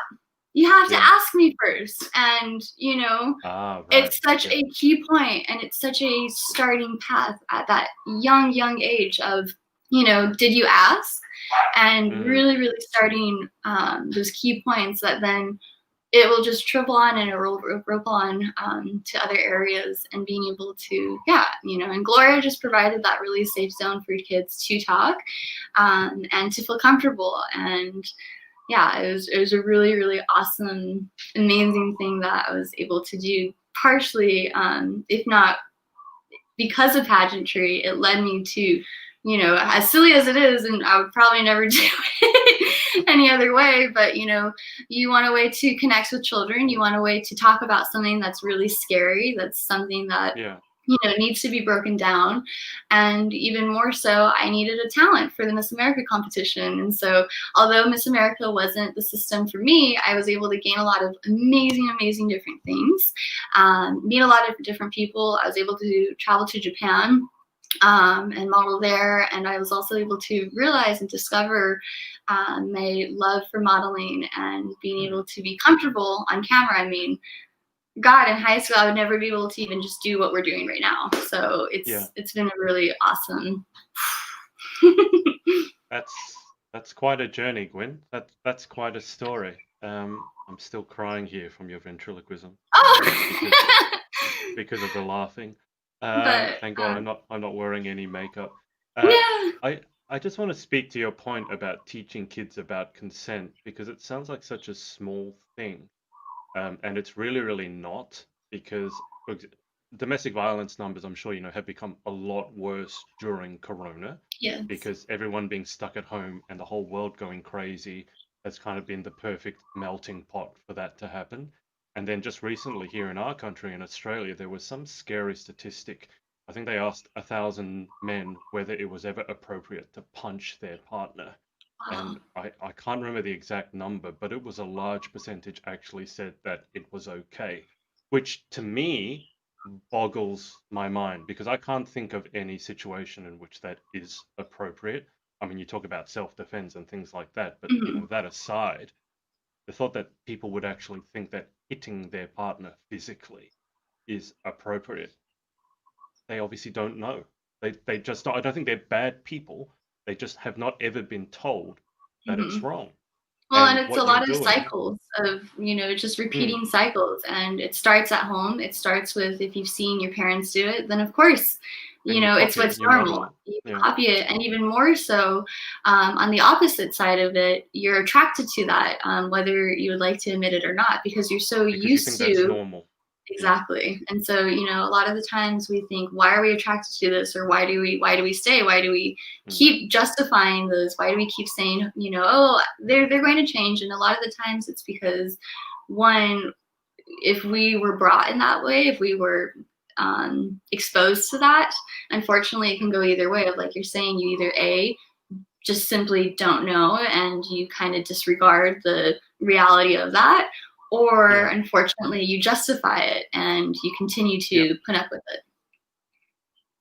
You have to ask me first. And, you know, it's such a key point, and it's such a starting path at that young age of, you know, did you ask? And really starting those key points that then it will just trickle on, and it will ripple on to other areas, and being able to, you know, and Gloria just provided that really safe zone for kids to talk and to feel comfortable. And it was a really awesome, amazing thing that I was able to do, partially, if not because of pageantry. It led me to, you know, as silly as it is, and I would probably never do it any other way, but, you know, you want a way to connect with children. You want a way to talk about something that's really scary, that's something that, you know, needs to be broken down. And even more so, I needed a talent for the Miss America competition. And so although Miss America wasn't the system for me, I was able to gain a lot of amazing different things, meet a lot of different people. I was able to travel to Japan and model there. And I was also able to realize and discover my love for modeling and being able to be comfortable on camera. I mean, God, in high school, I would never be able to even just do what we're doing right now. So Yeah, it's been a really awesome. that's quite a journey, Gwen. That's quite a story. I'm still crying here from your ventriloquism, because Oh, of the laughing. but Thank God I'm not wearing any makeup. Uh, yeah. I just want to speak to your point about teaching kids about consent, because it sounds like such a small thing. And it's really, really not, because domestic violence numbers, I'm sure you know, have become a lot worse during Corona, Yes. because everyone being stuck at home and the whole world going crazy has kind of been the perfect melting pot for that to happen. And then just recently here in our country, in Australia, there was some scary statistic. I think they asked 1,000 men whether it was ever appropriate to punch their partner. Wow. And I can't remember the exact number, but it was a large percentage actually said that it was okay, which to me boggles my mind, because I can't think of any situation in which that is appropriate. I mean, you talk about self-defense and things like that, but Mhm. that aside, the thought that people would actually think that hitting their partner physically is appropriate, they obviously don't know. They just don't, I don't think they're bad people. They just have not ever been told that it's Mhm. wrong. Well, and And it's a what you're lot of doing, cycles of, just mm, repeating cycles. And it starts at home. It starts with if you've seen your parents do it, then of course, then you it's copy it what's and you normal. model it. You Yeah, copy it. And even more so, on the opposite side of it, you're attracted to that, whether you would like to admit it or not, because you're so because you used think that's to. normal. Yeah, Exactly. And so, a lot of the times we think, why are we attracted to this? Or why do we stay? Why do we mm, keep justifying those? Why do we keep saying, oh, they're going to change? And a lot of the times it's because, one, if we were brought in that way, if we were exposed to that, unfortunately it can go either way of, like you're saying, you either just simply don't know and you kind of disregard the reality of that, or yeah, unfortunately you justify it and you continue yeah, to put up with it.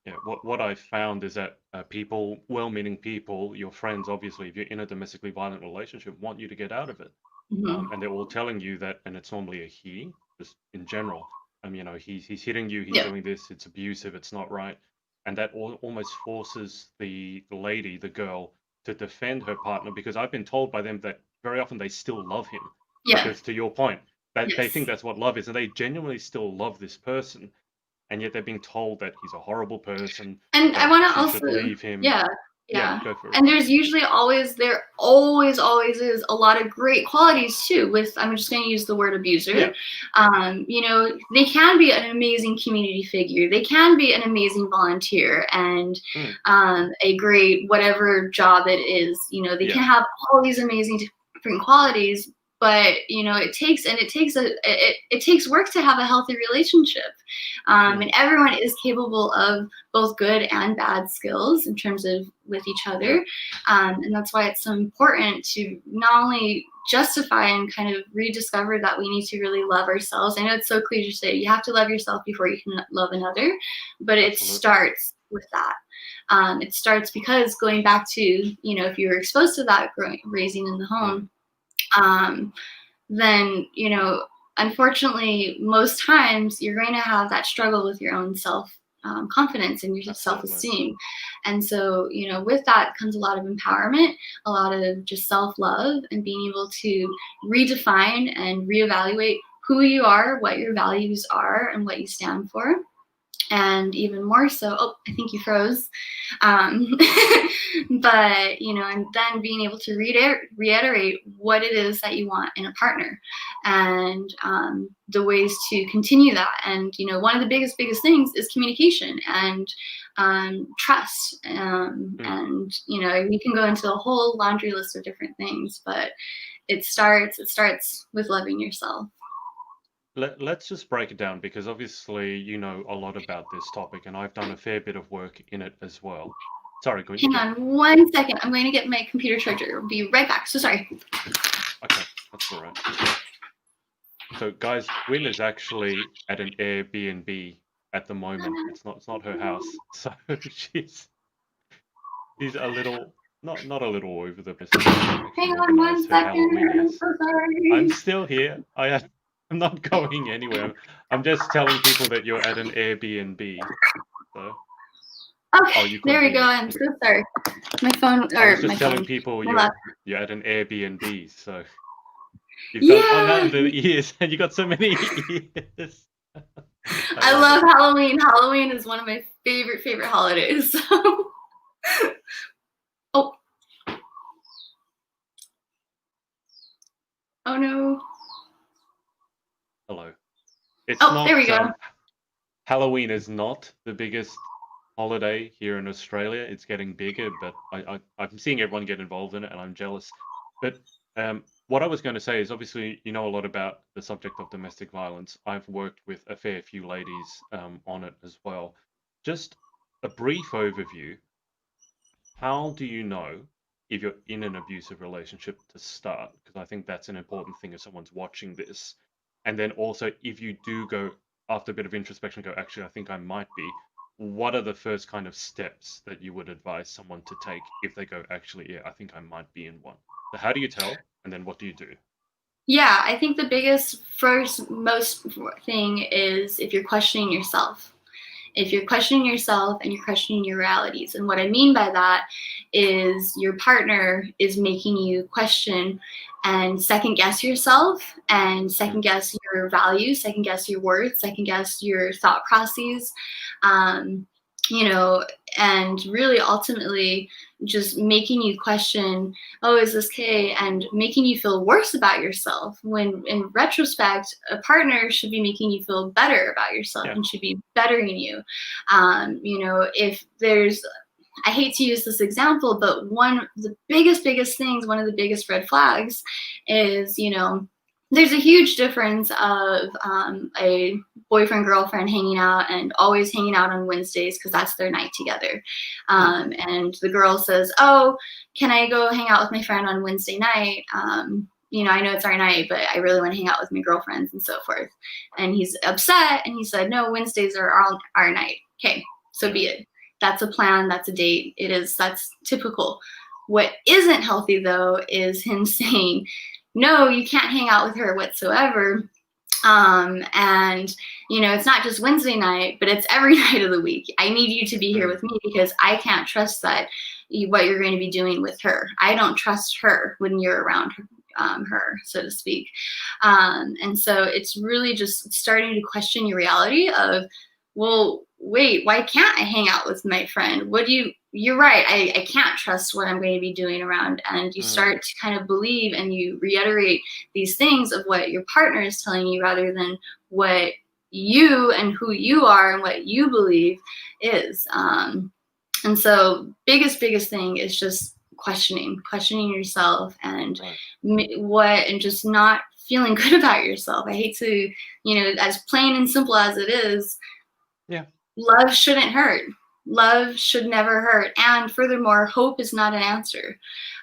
yeah. What I found is that people, well-meaning people, your friends, obviously, if you're in a domestically violent relationship, want you to get out of it. Hmm. And they're all telling you that, and it's normally a he, just in general. He's hitting you, he's Yeah. doing this, it's abusive, it's not right, and that almost forces the lady, the girl, to defend her partner, because I've been told by them that very often they still love him, Yeah. because to your point, that they think Yes. that's what love is, and they genuinely still love this person, and yet they're being told that he's a horrible person, And I that want to she should also, leave him. yeah, Yeah, yeah. go for it. And there always is a lot of great qualities too. I'm just going to use the word abuser. Yeah. They can be an amazing community figure. They can be an amazing volunteer and Mm, a great whatever job it is. They yeah. can have all these amazing different qualities. But it takes work to have a healthy relationship, Mm, and everyone is capable of both good and bad skills in terms of with each yeah. other. And that's why it's so important to not only justify and kind of rediscover that we need to really love ourselves. I know it's so cliche to say you have to love yourself before you can love another, but it Absolutely. starts with that. It starts because going back to, if you were exposed to that raising in the Mm, home, um, then, unfortunately, most times you're going to have that struggle with your own self confidence and your self absolutely. esteem. And so, with that comes a lot of empowerment, a lot of just self love, and being able to redefine and reevaluate who you are, what your values are, and what you stand for. And even more so, oh, I think you froze. Um, but, and then being able to reiterate what it is that you want in a partner and the ways to continue that. And, one of the biggest things is communication and trust. Mm. And, we can go into a whole laundry list of different things, but it starts with loving yourself. Let's just break it down, because obviously you know a lot about this topic, and I've done a fair bit of work in it as well. Sorry, Gwen, you Hang go. on 1 second. I'm going to get my computer charger. I'll be right back. So sorry. Okay, that's all right. So, guys, Gwen is actually at an Airbnb at the moment. It's not her house, so she's a little not a little over the place. Hang on one Her second. I'm Halloween-ness. so sorry. I'm still here. I'm not going anywhere. I'm just telling people that you're at an Airbnb. So. Okay, you there we hear go. me. I'm so sorry. My phone, I was or just my telling phone. people My laptop. you're at an Airbnb, so you've got now Yeah, the ears, and you got so many ears. I love Halloween. Halloween is one of my favorite holidays. Oh. Oh no. Hello. It's Oh, not. there we go. Halloween is not the biggest holiday here in Australia. It's getting bigger, but I'm seeing everyone get involved in it, and I'm jealous. But what I was going to say is, obviously, you know a lot about the subject of domestic violence. I've worked with a fair few ladies on it as well. Just a brief overview. How do you know if you're in an abusive relationship to start? Because I think that's an important thing if someone's watching this. And then also, if you do go after a bit of introspection, go, actually, I think I might be. What are the first kind of steps that you would advise someone to take if they go, actually, yeah, I think I might be in one? So how do you tell? And then what do you do? Yeah, I think the biggest most thing is if you're questioning yourself. If you're questioning yourself and you're questioning your realities. And what I mean by that is your partner is making you question and second guess yourself and second guess your values, second guess your worth, second guess your thought processes, and really ultimately just making you question, oh, is this okay? And making you feel worse about yourself, when in retrospect, a partner should be making you feel better about yourself and should be bettering you. If there's, I hate to use this example, but one of the biggest things, one of the biggest red flags is, there's a huge difference of a boyfriend girlfriend hanging out and always hanging out on Wednesdays because that's their night together. And the girl says, oh, can I go hang out with my friend on Wednesday night? I know it's our night, but I really want to hang out with my girlfriends and so forth. And he's upset and he said, no, Wednesdays are our night. Okay, so be it. That's a plan. That's a date. That's typical. What isn't healthy though is him saying, no, you can't hang out with her whatsoever. And it's not just Wednesday night, but it's every night of the week. I need you to be here with me because I can't trust that what you're going to be doing with her. I don't trust her when you're around her, so to speak. And so it's really just starting to question your reality of, well, wait, why can't I hang out with my friend? You're right. I can't trust what I'm going to be doing around. And you start to kind of believe and you reiterate these things of what your partner is telling you rather than what you and who you are and what you believe is. And so biggest thing is just questioning yourself and and just not feeling good about yourself. I hate to, as plain and simple as it is, love shouldn't hurt. Love should never hurt. And furthermore, hope is not an answer.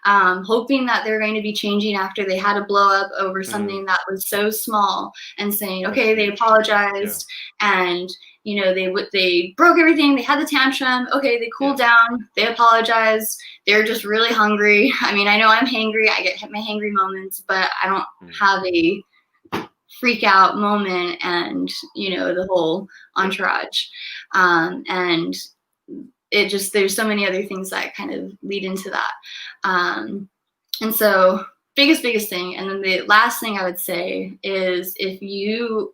Hoping that they're going to be changing after they had a blow up over something that was so small and saying, okay, they apologized and, they broke everything. They had the tantrum. Okay, they cooled down. They apologized. They're just really hungry. I mean, I know I'm hangry. I get my hangry moments, but I don't have a freak out moment and the whole entourage, and it just, there's so many other things that kind of lead into that, and so biggest thing. And then the last thing I would say is, if you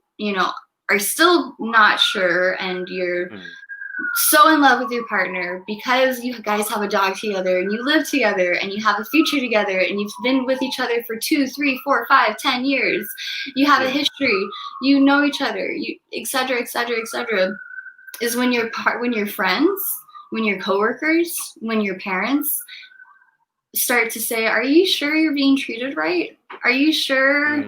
are still not sure and you're so in love with your partner because you guys have a dog together and you live together and you have a future together and you've been with each other for 2, 3, 4, 5, 10 years, you have a history, you know each other, you etc., is when your friends, when your coworkers, when your parents start to say, are you sure you're being treated right? Are you sure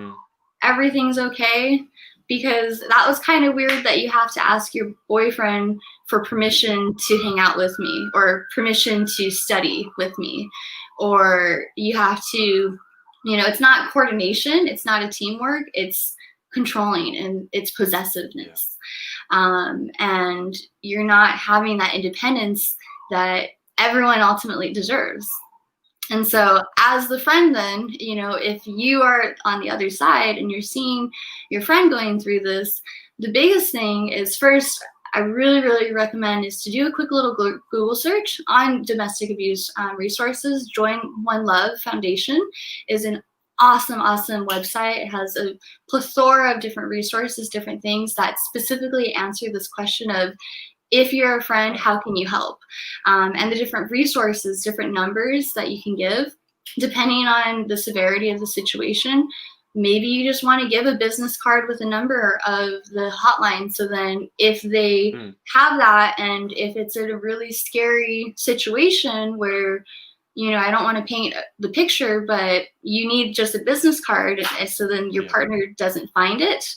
everything's okay? Because that was kind of weird that you have to ask your boyfriend for permission to hang out with me or permission to study with me, or you have to, it's not coordination, it's not a teamwork, it's controlling and it's possessiveness. And you're not having that independence that everyone ultimately deserves. And so as the friend, then, if you are on the other side and you're seeing your friend going through this, the biggest thing is, first, I really, really recommend is to do a quick little Google search on domestic abuse resources. Join One Love Foundation is an awesome website. It has a plethora of different resources, different things that specifically answer this question of, if you're a friend, how can you help? And the different resources, different numbers that you can give, depending on the severity of the situation. Maybe you just want to give a business card with a number of the hotline. So then if they have that, and if it's in a really scary situation where, I don't want to paint the picture, but you need just a business card, so then your partner doesn't find it,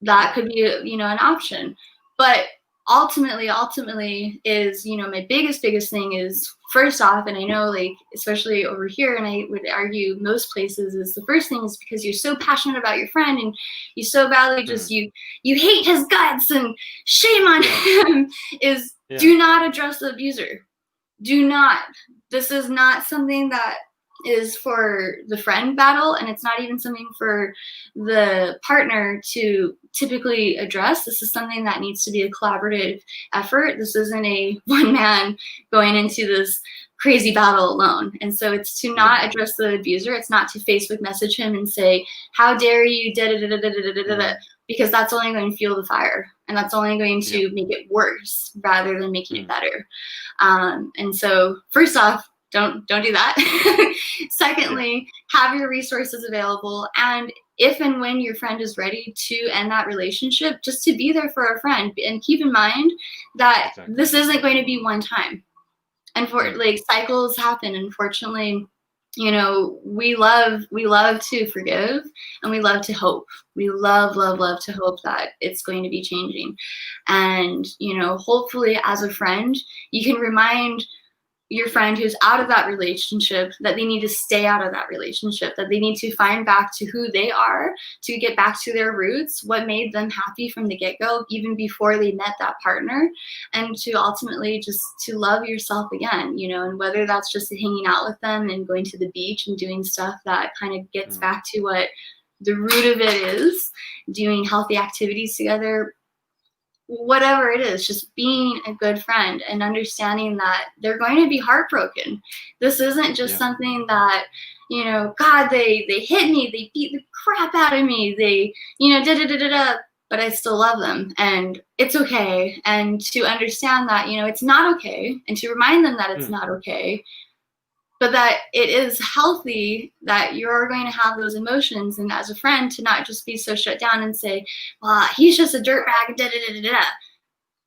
that could be, an option. But ultimately is, my biggest thing is, first off, and I know, like, especially over here, and I would argue most places, is the first thing is because you're so passionate about your friend and you so badly just you hate his guts and shame on him, is do not address the abuser. Do not. This is not something that is for the friend battle, and it's not even something for the partner to typically address. This is something that needs to be a collaborative effort. This isn't a one man going into this crazy battle alone. And so it's to not address the abuser. It's not to Facebook message him and say, how dare you, because that's only going to fuel the fire, and that's only going to make it worse rather than making it better. And so first off, don't do that. Secondly, have your resources available, and if and when your friend is ready to end that relationship, just to be there for a friend. And keep in mind that this isn't going to be one time. And for cycles happen. Unfortunately, we love to forgive, and we love to hope. We love to hope that it's going to be changing. And, hopefully as a friend, you can remind your friend who's out of that relationship that they need to stay out of that relationship, that they need to find back to who they are, to get back to their roots, what made them happy from the get-go, even before they met that partner, and to ultimately just to love yourself again, and whether that's just hanging out with them and going to the beach and doing stuff that kind of gets back to what the root of it is, doing healthy activities together, whatever it is, just being a good friend and understanding that they're going to be heartbroken. This isn't just something that, God, they hit me, they beat the crap out of me, they, but I still love them, and it's okay. And to understand that, it's not okay, and to remind them that it's not okay, but that it is healthy, that you're going to have those emotions, and as a friend, to not just be so shut down and say, well, he's just a dirtbag,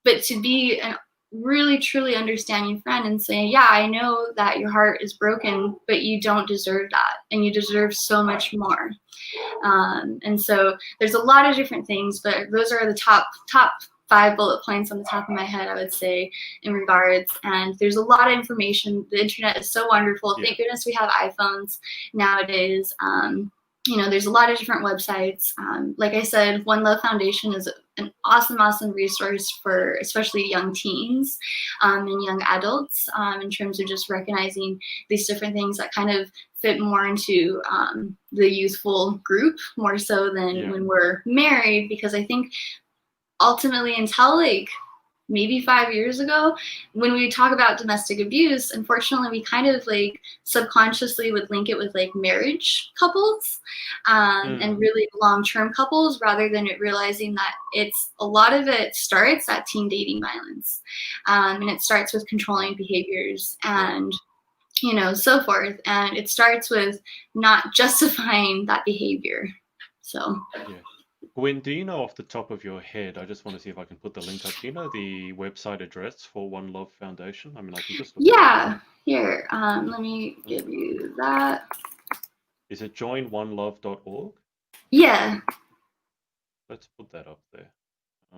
but to be a really, truly understanding friend and say, yeah, I know that your heart is broken, but you don't deserve that, and you deserve so much more. And so there's a lot of different things, but those are the top 5 bullet points on the top of my head, I would say, in regards. And there's a lot of information. The internet is so wonderful. Thank goodness we have iPhones nowadays. There's a lot of different websites. Like I said, One Love Foundation is an awesome resource for especially young teens and young adults, in terms of just recognizing these different things that kind of fit more into the youthful group, more so than when we're married. Because I think ultimately, until maybe 5 years ago, when we talk about domestic abuse, unfortunately, we kind of subconsciously would link it with marriage couples and really long-term couples, rather than realizing that a lot of it starts at teen dating violence, and it starts with controlling behaviors and so forth, and it starts with not justifying that behavior. So Gwen, do you know off the top of your head, I just want to see if I can put the link up, do you know the website address for One Love Foundation? I mean, I can just look here, let me give you that. Is it joinonelove.org? Yeah. Let's put that up there.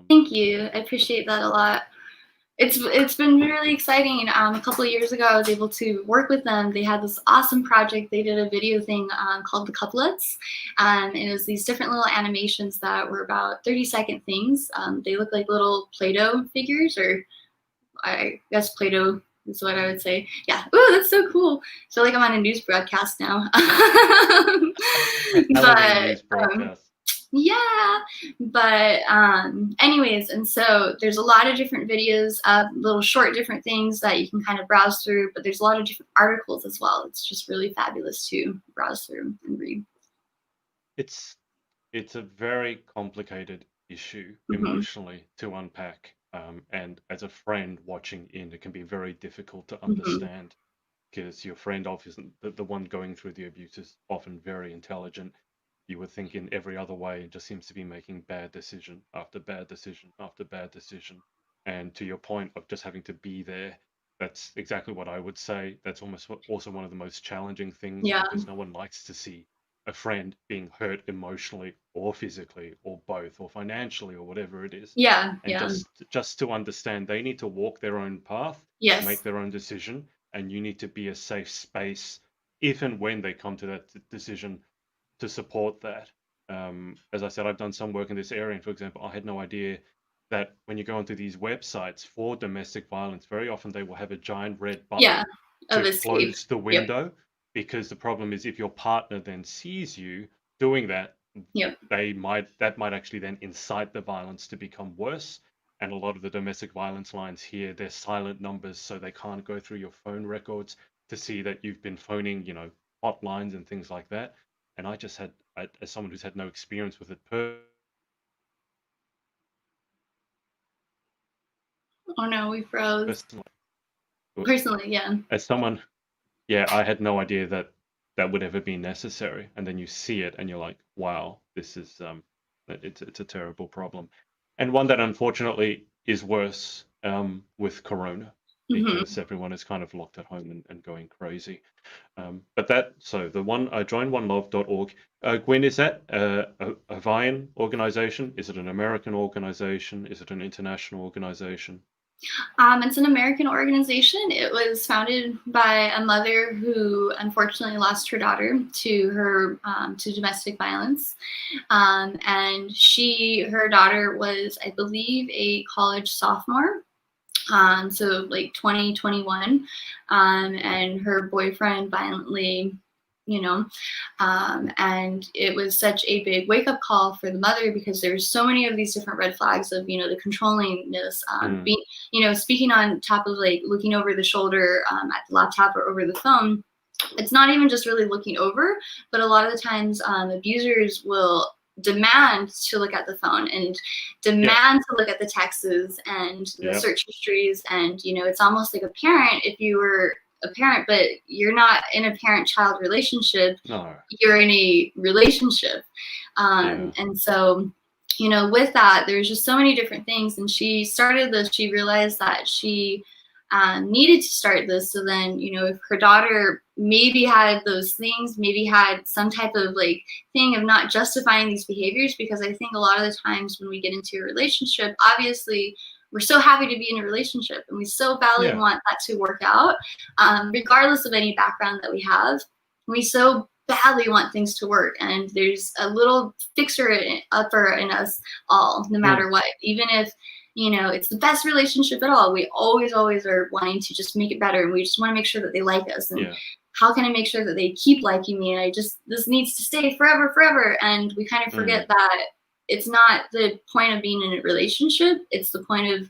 Thank you. I appreciate that a lot. It's been really exciting. A couple of years ago, I was able to work with them. They had this awesome project. They did a video thing called the couplets, and it was these different little animations that were about 30-second things. They look like little Play-Doh figures, or I guess Play-Doh is what I would say. Yeah. Ooh, that's so cool. I feel like I'm on a news broadcast now. Halloween news But broadcast. yeah, but anyways, and so there's a lot of different videos of little short different things that you can kind of browse through, but there's a lot of different articles as well. It's just really fabulous to browse through and read. It's a very complicated issue Hmm. emotionally to unpack. And as a friend watching in, it can be very difficult to Hmm. understand because your friend obviously the one going through the abuse is often very intelligent. You would think in every other way and just seems to be making bad decision after bad decision after bad decision. And to your point of just having to be there, that's exactly what I would say. That's almost also one of the most challenging things Yeah, because no one likes to see a friend being hurt emotionally or physically or both or financially or whatever it is. yeah, And yeah. just to understand they need to walk their own path, make Yes, their own decision, and you need to be a safe space if and when they come to that decision to support that. As I said, I've done some work in this area, and for example, I had no idea that when you go onto these websites for domestic violence, very often they will have a giant red yeah. button Of to escape. close the Yep, window, because the problem is if your partner then sees you doing that, yep. that might actually then incite the violence to become worse. And a lot of the domestic violence lines here, they're silent numbers, so they can't go through your phone records to see that you've been phoning, hotlines and things like that. And I just had, as someone who's had no experience with it Oh no, we froze. personally, Personally, yeah. as someone, yeah, I had no idea that that would ever be necessary. And then you see it, and you're like, wow, this is it's a terrible problem, and one that unfortunately is worse with Corona Hmm. because everyone is kind of locked at home and going crazy. But so the one I joined onelove.org. Gwen, is that a Hawaiian organization? Is it an American organization? Is it an international organization? It's an American organization. It was founded by a mother who unfortunately lost her daughter to to domestic violence, and her daughter was, I believe, a college sophomore. So like 2021, and her boyfriend violently, you know, and it was such a big wake up call for the mother because there's so many of these different red flags of, the controllingness, Mm, being, speaking on top of like looking over the shoulder at the laptop or over the phone. It's not even just really looking over, but a lot of the times abusers will demand to look at the phone and yeah, demand to look at the texts and the yeah, search histories. And it's almost like a parent, if you were a parent, but you're not in a parent-child relationship, no, you're in a relationship. yeah, And so with that, there's just so many different things. And she started this, she realized that she needed to start this. So then, if her daughter maybe had those things, maybe had some type of like thing of not justifying these behaviors, because I think a lot of the times when we get into a relationship, obviously we're so happy to be in a relationship and we so badly yeah, want that to work out, regardless of any background that we have. We so badly want things to work, and there's a little upper in us all, no mm, matter what. Even if it's the best relationship at all, we always are wanting to just make it better, and we just want to make sure that they like us. And yeah, how can I make sure that they keep liking me? And this needs to stay forever. And we kind of mm, forget that it's not the point of being in a relationship. It's the point of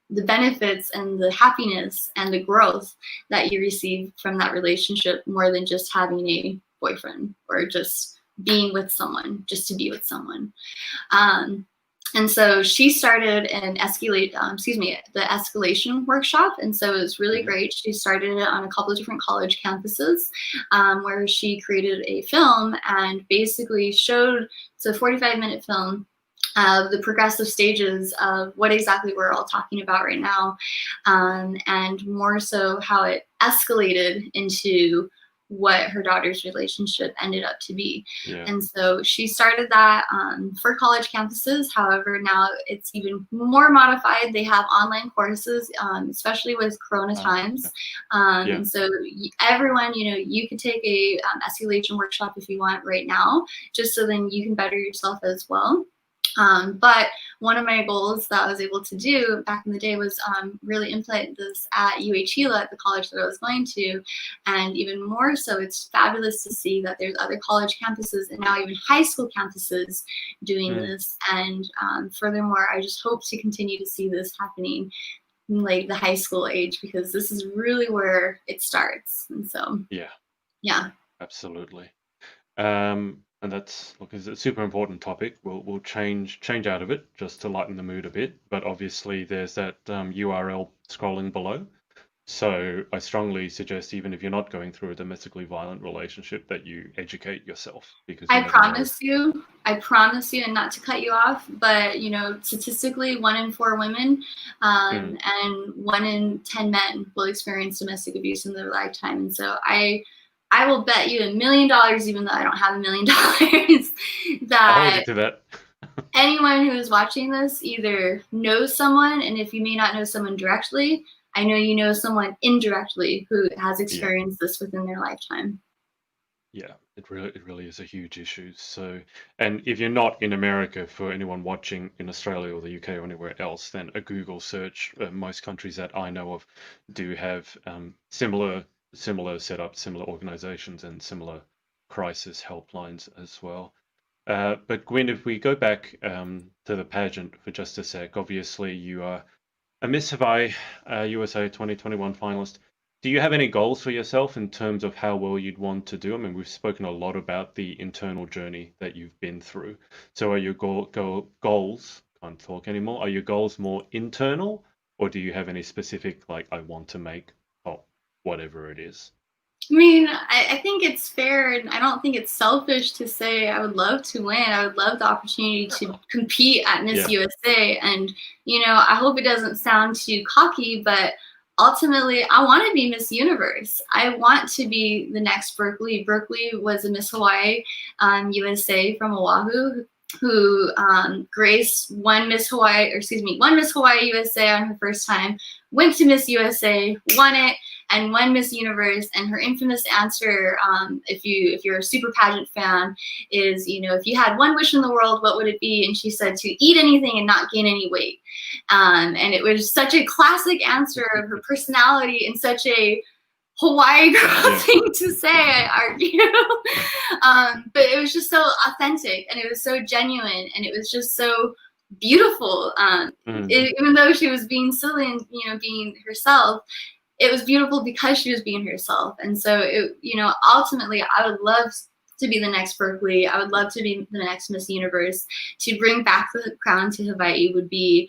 the benefits and the happiness and the growth that you receive from that relationship, more than just having a boyfriend or just being with someone, just to be with someone. Um, and so she started the Escalation Workshop, and so it was really mhm, great. She started it on a couple of different college campuses, where she created a film and basically showed. It's a 45-minute film of the progressive stages of what exactly we're all talking about right now, and more so how it escalated into what her daughter's relationship ended up to be. Yeah. And so she started that for college campuses. However, now it's even more modified. They have online courses, especially with Corona times. Yeah. And so everyone, you could take a escalation workshop if you want right now, just so then you can better yourself as well. But one of my goals that I was able to do back in the day was really implement this at UH-Hela, at the college that I was going to. And even more so, it's fabulous to see that there's other college campuses and now even high school campuses doing this. And furthermore, I just hope to continue to see this happening in like the high school age, because this is really where it starts. And so, yeah. Absolutely. And that's, look, it's a super important topic. We'll change out of it just to lighten the mood a bit. But obviously, there's that URL scrolling below. So I strongly suggest, even if you're not going through a domestically violent relationship, that you educate yourself, because I promise you, and not to cut you off, but statistically, 1 in 4 women and 1 in 10 men will experience domestic abuse in their lifetime. And so I will bet you $1 million, even though I don't have $1 million, I'll hold you to that. Anyone who is watching this either knows someone, and if you may not know someone directly, I know you know someone indirectly who has experienced this within their lifetime. Yeah, it really is a huge issue. So, and if you're not in America, for anyone watching in Australia or the UK or anywhere else, then a Google search, most countries that I know of do have similar setups, similar organizations, and similar crisis helplines as well. But Gwen, if we go back to the pageant for just a sec, obviously you are a Miss Hawaii USA 2021 finalist. Do you have any goals for yourself in terms of how well you'd want to do? I mean, we've spoken a lot about the internal journey that you've been through. So are your goals, can't talk anymore, are your goals more internal, or do you have any specific, like, I want to make whatever it is? I mean, I think it's fair, and I don't think it's selfish to say I would love to win. I would love the opportunity to compete at Miss USA. And, I hope it doesn't sound too cocky, but ultimately, I want to be Miss Universe. I want to be the next Berkeley. Berkeley was a Miss Hawaii USA from Oahu, who graced one Miss Hawaii USA on her first time, went to Miss USA, won it, and won Miss Universe. And her infamous answer, if you're a super pageant fan, is, if you had one wish in the world, what would it be? And she said to eat anything and not gain any weight. And it was such a classic answer of her personality, and such a Hawaii girl thing to say, I argue. But it was just so authentic, and it was so genuine, and it was just so beautiful. Even though she was being silly and being herself, it was beautiful because she was being herself. And so ultimately, I would love to be the next Berkeley. I would love to be the next Miss Universe. To bring back the crown to Hawaii would be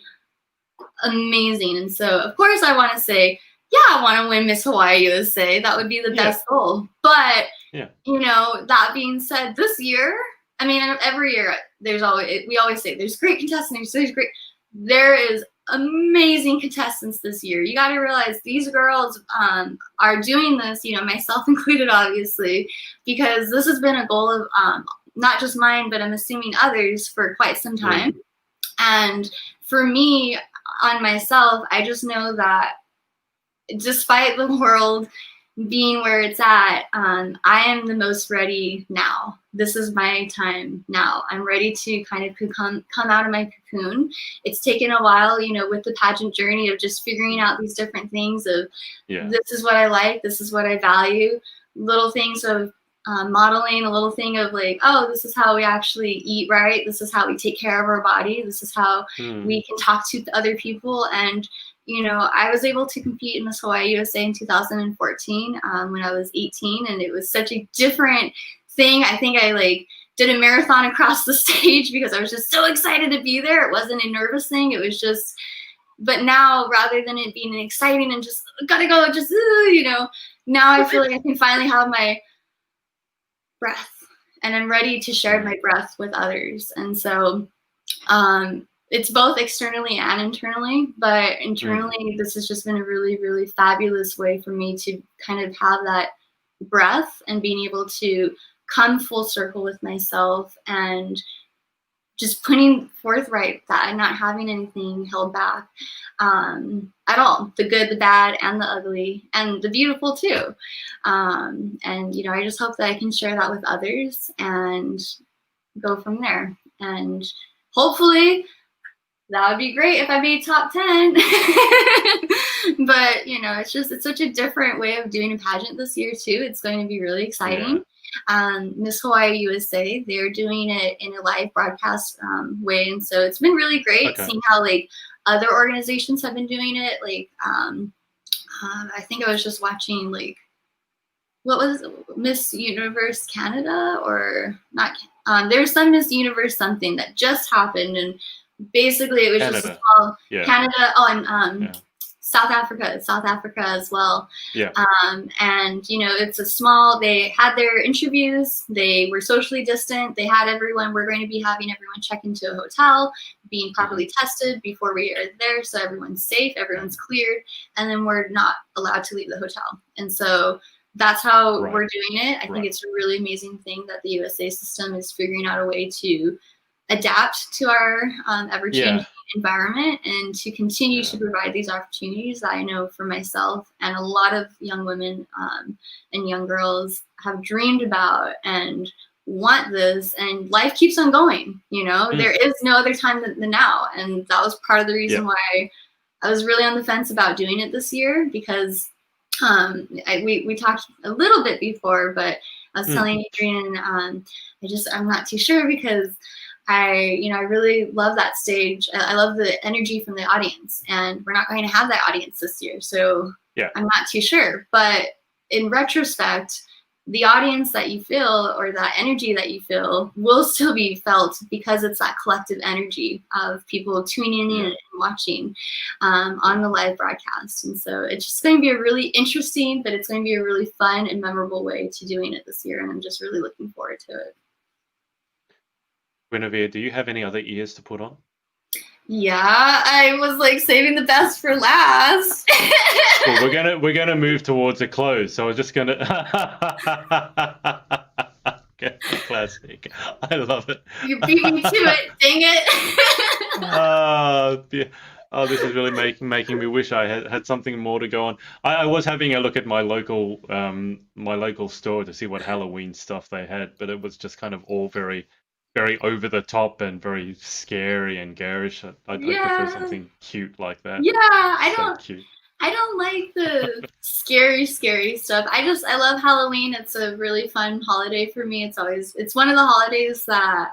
amazing. And so, of course, I want to say, I want to win Miss Hawaii USA. That would be the best goal. But, that being said, this year, I mean, every year, we always say there's great contestants. There is amazing contestants this year. You got to realize these girls are doing this, myself included, obviously, because this has been a goal of not just mine, but I'm assuming others, for quite some time. And for me, on myself, I just know that despite the world being where it's at, I am the most ready now. This is my time now. I'm ready to kind of come out of my cocoon. It's taken a while, with the pageant journey of just figuring out these different things of this is what I like, this is what I value, little things of modeling, a little thing of like, oh, this is how we actually eat right, this is how we take care of our body, this is how we can talk to other people. And I was able to compete in Miss Hawaii USA in 2014 when I was 18, and it was such a different thing. I think I did a marathon across the stage because I was just so excited to be there. It wasn't a nervous thing. It was just, but now, rather than it being exciting and just gotta go, just now I feel like I can finally have my breath, and I'm ready to share my breath with others. And so it's both externally and internally, but internally, this has just been a really, really fabulous way for me to kind of have that breath and being able to come full circle with myself and just putting forthright that and not having anything held back at all, the good, the bad, and the ugly, and the beautiful too. And, you know, I just hope that I can share that with others and go from there. And hopefully that would be great if I made top 10. But, you know, it's such a different way of doing a pageant this year too. It's going to be really exciting. Miss Hawaii USA, they're doing it in a live broadcast way. And so it's been really great seeing how like other organizations have been doing it. Like, I think I was just watching like, what was it? Miss Universe Canada or not? There's some Miss Universe something that just happened, and basically it was Canada. just a small Canada. Oh, and South Africa as well. Yeah. And you know, it's a small. They had their interviews. They were socially distant. They had everyone. We're going to be having everyone check into a hotel, being properly tested before we are there, so everyone's safe, everyone's cleared, and then we're not allowed to leave the hotel. And so that's how we're doing it. I think it's a really amazing thing that the USA system is figuring out a way to adapt to our ever-changing environment and to continue to provide these opportunities that I know for myself and a lot of young women and young girls have dreamed about and want this, and life keeps on going. You know, there is no other time than now, and that was part of the reason why I was really on the fence about doing it this year, because we talked a little bit before, but I was telling Adrian, I'm not too sure, because I really love that stage. I love the energy from the audience, and we're not going to have that audience this year. So I'm not too sure, but in retrospect, the audience that you feel, or that energy that you feel, will still be felt, because it's that collective energy of people tuning in and watching on the live broadcast. And so it's just going to be a really interesting, but it's going to be a really fun and memorable way to doing it this year. And I'm just really looking forward to it. Guinevere, do you have any other ears to put on? Yeah, I was like saving the best for last. Well, we're gonna move towards a close, so I was just gonna. Classic. I love it. You beat me to it. Dang it. Oh, this is really making me wish I had something more to go on. I was having a look at my local store to see what Halloween stuff they had, but it was just kind of all very over the top and very scary and garish. I'd prefer something cute like that. Yeah, I don't like the scary stuff. I love Halloween. It's a really fun holiday for me. It's one of the holidays that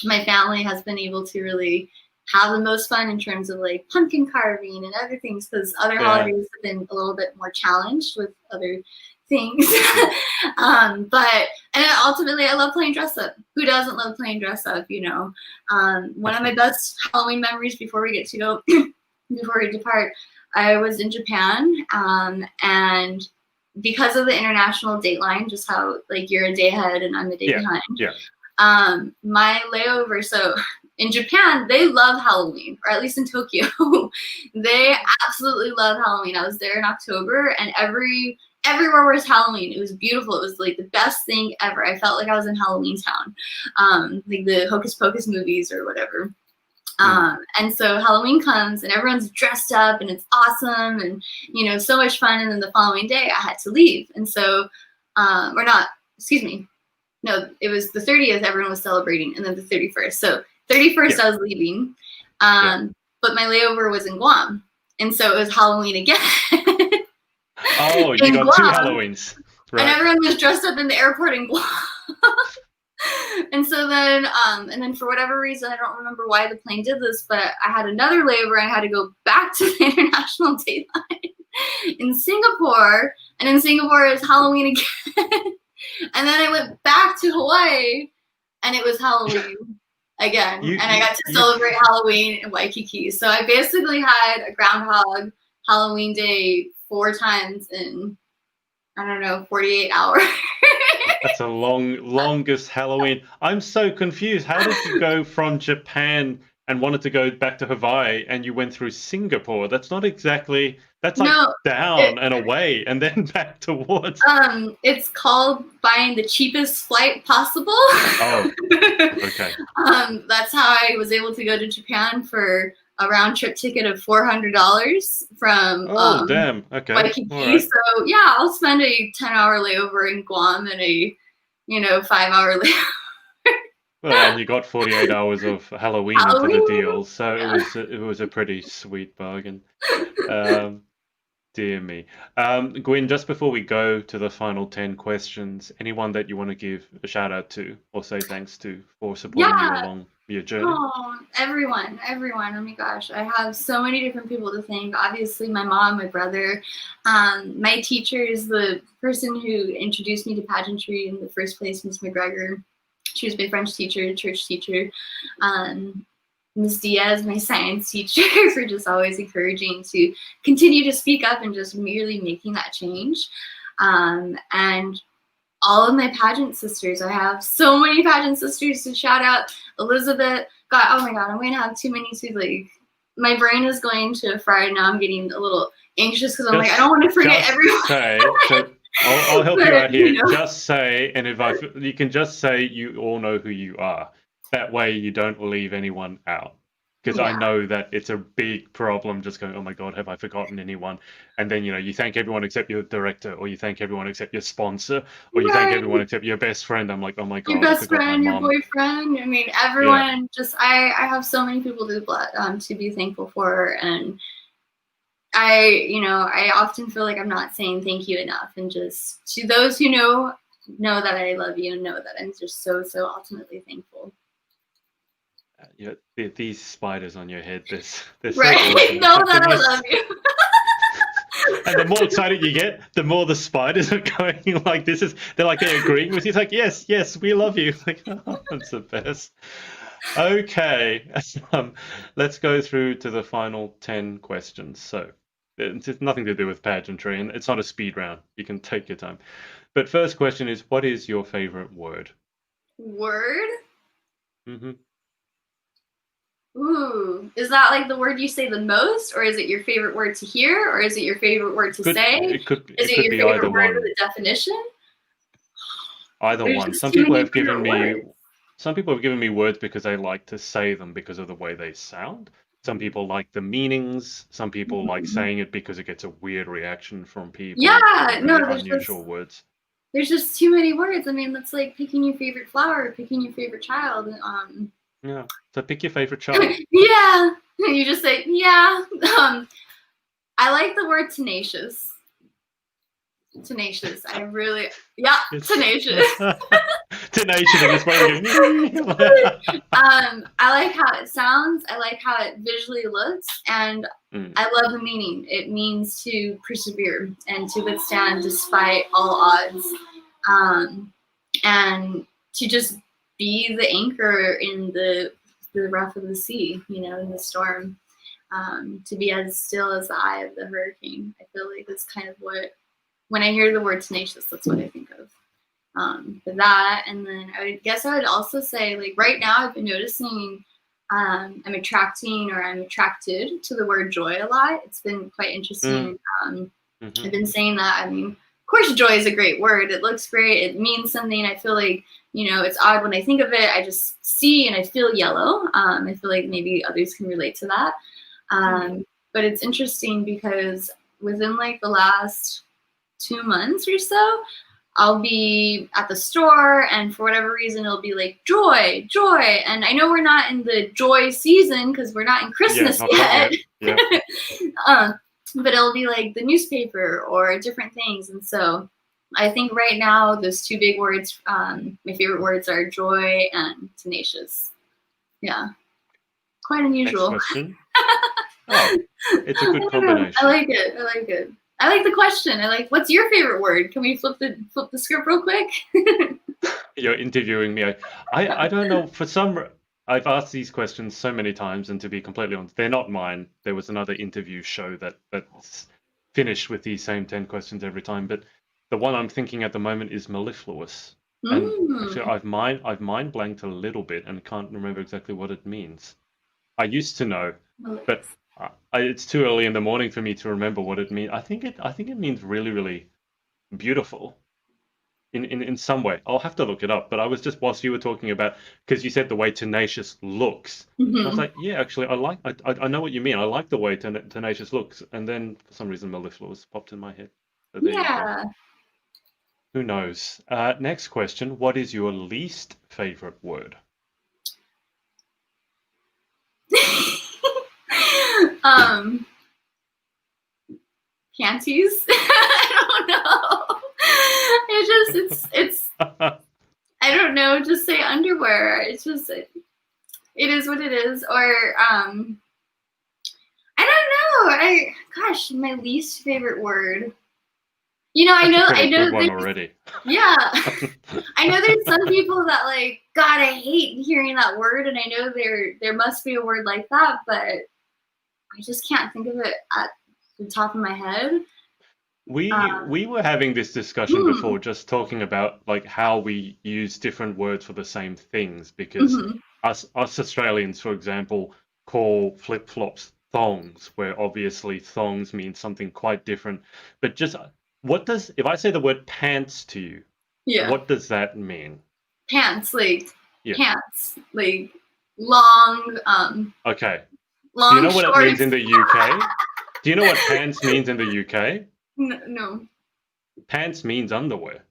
my family has been able to really have the most fun in terms of like pumpkin carving and other things, because other holidays have been a little bit more challenged with other things. But ultimately I love playing dress up. Who doesn't love playing dress up, you know? One of my best Halloween memories before we depart, I was in Japan, and because of the international date line, just how like you're a day ahead and I'm a day behind. My layover, so in Japan, they love Halloween, or at least in Tokyo. They absolutely love Halloween. I was there in October, and everywhere was Halloween. It was beautiful. It was like the best thing ever. I felt like I was in Halloween Town, like the Hocus Pocus movies or whatever. And so Halloween comes, and everyone's dressed up, and it's awesome, and you know, so much fun. And then the following day, I had to leave, and so, no, it was the 30th. Everyone was celebrating, and then the 31st. So 31st, I was leaving, but my layover was in Guam, and so it was Halloween again. Oh, you got Guam, 2 Halloweens. Right. And everyone was dressed up in the airport in Guam. And so then, for whatever reason, I don't remember why the plane did this, but I had another layover. I had to go back to the international date line in Singapore. And in Singapore, it was Halloween again. And then I went back to Hawaii, and it was Halloween again. And I got to celebrate Halloween in Waikiki. So I basically had a Groundhog Halloween Day 4 times in, 48 hours. That's a longest Halloween. I'm so confused. How did you go from Japan and wanted to go back to Hawaii, and you went through Singapore. That's not exactly. That's like No, down and away, and then back towards. it's called buying the cheapest flight possible. Oh, okay. That's how I was able to go to Japan for a round trip ticket of $400 from Oh, damn. Okay. Waikiki. All right. So yeah, I'll spend a 10-hour layover in Guam and a 5-hour layover. Well, and you got 48 hours of Halloween into the deal, so Yeah. it was a pretty sweet bargain. Dear me. Gwen, just before we go to the final 10 questions, anyone that you want to give a shout out to or say thanks to for supporting you Yeah. along your journey? Oh, everyone. Oh my gosh. I have so many different people to thank. Obviously, my mom, my brother, my teachers, the person who introduced me to pageantry in the first place, Miss McGregor. She was my French teacher, church teacher. Ms. Diaz, my science teacher, for just always encouraging to continue to speak up and just merely making that change. And all of my pageant sisters. I have so many pageant sisters to shout out. Elizabeth, God, oh my God, I'm going to have too many to like. My brain is going to fry now. I'm getting a little anxious because I'm like, I don't want to forget everyone. I'll help you out here. You know. Just say, and you can just say you all know who you are. That way you don't leave anyone out. Because I know that it's a big problem just going, oh my God, have I forgotten anyone? And then, you thank everyone except your director, or you thank everyone except your sponsor, or you thank everyone except your best friend. I'm like, oh my God, your best friend, your boyfriend. I mean, everyone. Just I have so many people to be thankful for, and I often feel like I'm not saying thank you enough. And just to those who know that I love you and know that I'm just so ultimately thankful. These spiders on your head, they're so right. awesome. Know that I love you. And the more excited you get, the more the spiders are going like this is. They're agreeing with you. It's like, yes, we love you. Like, oh, that's the best. Okay, let's go through to the final 10 questions. So it's nothing to do with pageantry, and it's not a speed round. You can take your time. But first question is, what is your favorite word? Word? Mm-hmm. Ooh, is that like the word you say the most, or is it your favorite word to hear, or is it your favorite word to say? It could is it be your favorite either word one. with a definition? Either There's one. just Some too people many have given me words. some people have given me words because they like to say them because of the way they sound. Some people like the meanings. Some people like saying it because it gets a weird reaction from people. Yeah, no, Really unusual words. There's just too many words. I mean, that's like picking your favorite flower, picking your favorite child. Yeah. So pick your favorite child. Yeah. You just say, yeah. I like the word tenacious. Tenacious. I really, tenacious. Tenacious. I just wanted to I like how it sounds. I like how it visually looks, and I love the meaning. It means to persevere and to withstand despite all odds, and to just be the anchor in the rough of the sea, in the storm. To be as still as the eye of the hurricane. I feel like that's kind of what, when I hear the word tenacious, that's what I think of. For that, and then I would also say, like, right now I've been noticing I'm attracted to the word joy a lot. It's been quite interesting. I've been saying that. I mean, of course, joy is a great word. It looks great. It means something. I feel like, it's odd when I think of it. I just see and I feel yellow. I feel like maybe others can relate to that. But it's interesting because within like the last 2 months or so, I'll be at the store, and for whatever reason, it'll be like joy. And I know we're not in the joy season because we're not in Christmas yet. Yeah. But it'll be like the newspaper or different things. And so I think right now, those two big words, my favorite words are joy and tenacious. Yeah. Quite unusual. Next question. Oh, it's a good combination. I like it. I like the question. What's your favorite word? Can we flip the script real quick? You're interviewing me. I don't know. I've asked these questions so many times, and to be completely honest, they're not mine. There was another interview show that's finished with these same 10 questions every time. But the one I'm thinking at the moment is mellifluous. And actually, I've mind blanked a little bit and can't remember exactly what it means. I used to know, but it's too early in the morning for me to remember what it means. I think it means really, really beautiful in some way. I'll have to look it up. But I was just whilst you were talking about, because you said the way tenacious looks. And I was like, yeah, actually, I know what you mean. I like the way tenacious looks. And then for some reason, mellifluous popped in my head. So there you go. Yeah. Who knows? Next question. What is your least favorite word? Panties. I don't know. It's I don't know, just say underwear. It's just it is what it is. Or I don't know. My least favorite word. I know good one already. Yeah. I know there's some people that like, God, I hate hearing that word, and I know there must be a word like that, but I just can't think of it at the top of my head. We were having this discussion before, just talking about like how we use different words for the same things, because us Australians, for example, call flip-flops thongs, where obviously thongs mean something quite different. But just if I say the word pants to you, what does that mean? Pants, like pants, like long. Okay. Long Do you know shorts. what it means in the UK? Do you know what pants means in the UK? No. Pants means underwear.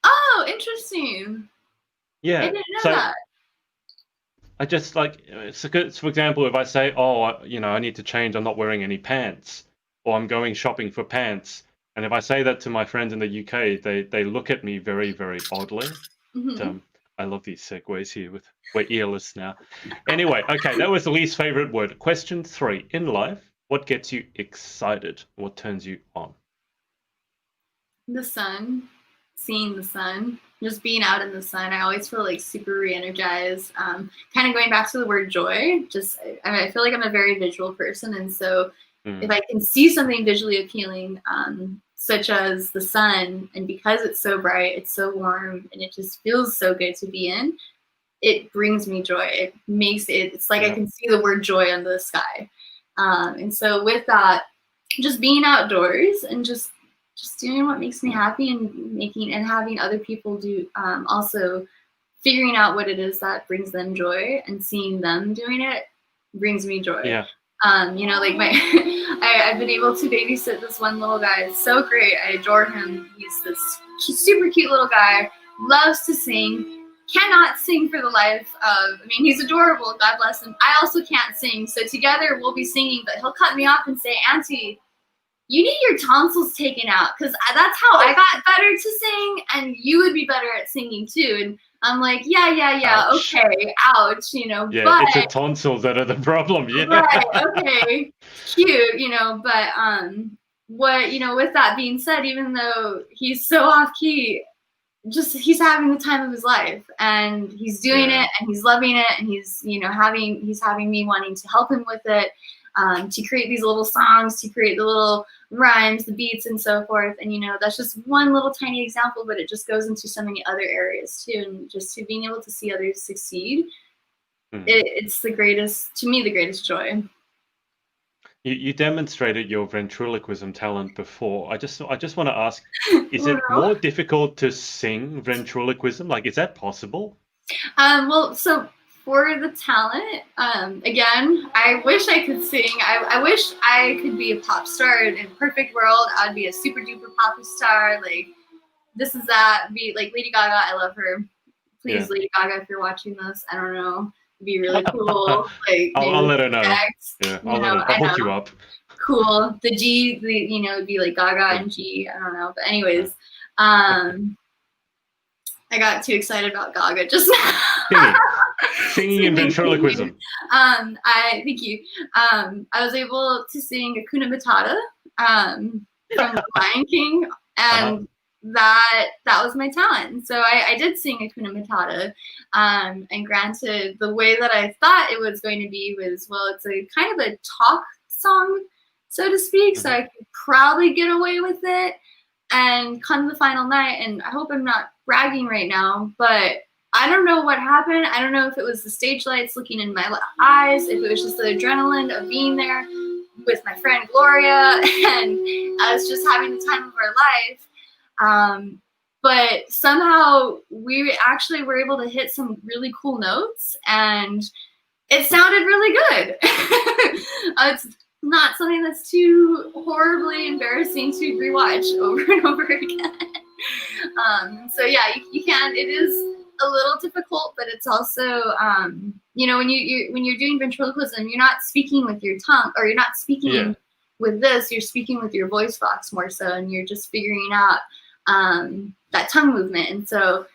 Oh, interesting. Yeah. I didn't know that. I just like, for example, if I say, oh, I need to change, I'm not wearing any pants, or I'm going shopping for pants, and if I say that to my friends in the UK, they look at me very, very oddly. I love these segues here. We're earless now. Anyway, okay, that was the least favorite word. Question 3. In life, what gets you excited? What turns you on? The sun. Seeing the sun. Just being out in the sun. I always feel like super re-energized. Kind of going back to the word joy. I feel like I'm a very visual person, and so if I can see something visually appealing, such as the sun, and because it's so bright, it's so warm, and it just feels so good to be in, it brings me joy. It makes it's like I can see the word joy under the sky. And so with that, just being outdoors and just doing what makes me happy, and having other people do also figuring out what it is that brings them joy, and seeing them doing it brings me joy. Yeah. Like I've been able to babysit this one little guy. It's so great. I adore him. He's this super cute little guy, loves to sing, cannot sing for the life of, he's adorable, God bless him. I also can't sing. So together we'll be singing, but he'll cut me off and say, Auntie, you need your tonsils taken out, because that's how I got better to sing, and you would be better at singing too. And I'm like, yeah, ouch. Okay, ouch, Yeah, but it's the tonsils that are the problem. Yeah. Right, okay, cute, but with that being said, even though he's so off key, he's having the time of his life, and he's doing it, and he's loving it, and he's having me wanting to help him with it, to create these little songs, to create the little rhymes, the beats, and so forth. And that's just one little tiny example, but it just goes into so many other areas too, and just to being able to see others succeed, it's the greatest joy. You demonstrated your ventriloquism talent before. I just want to ask, is it more difficult to sing ventriloquism? Like, is that possible? Well, so for the talent, again, I wish I could sing. I wish I could be a pop star. In a perfect world, I'd be a super duper pop star. Like, this is that. Be like Lady Gaga. I love her. Please, Lady Gaga, if you're watching this, I don't know. It'd be really cool. Like, I'll let her know. I'll hook you up. Cool. The G, it'd be like Gaga and G. I don't know. But anyways, I got too excited about Gaga just now. Singing in ventriloquism. Thank you. I was able to sing Hakuna Matata from The Lion King, and that was my talent. So I did sing Hakuna Matata, and granted, the way that I thought it was going to be was, well, it's a kind of a talk song, so to speak, so I could probably get away with it. And come the final night, and I hope I'm not bragging right now, but I don't know what happened. I don't know if it was the stage lights looking in my eyes, if it was just the adrenaline of being there with my friend Gloria, and us just having the time of our life. But somehow we actually were able to hit some really cool notes, and it sounded really good. It's not something that's too horribly embarrassing to rewatch over and over again. So yeah, you can. It is a little difficult, but it's also, you know, when you're doing ventriloquism, you're not speaking with your tongue, or you're not speaking with this. You're speaking with your voice box more so, and you're just figuring out that tongue movement. And so,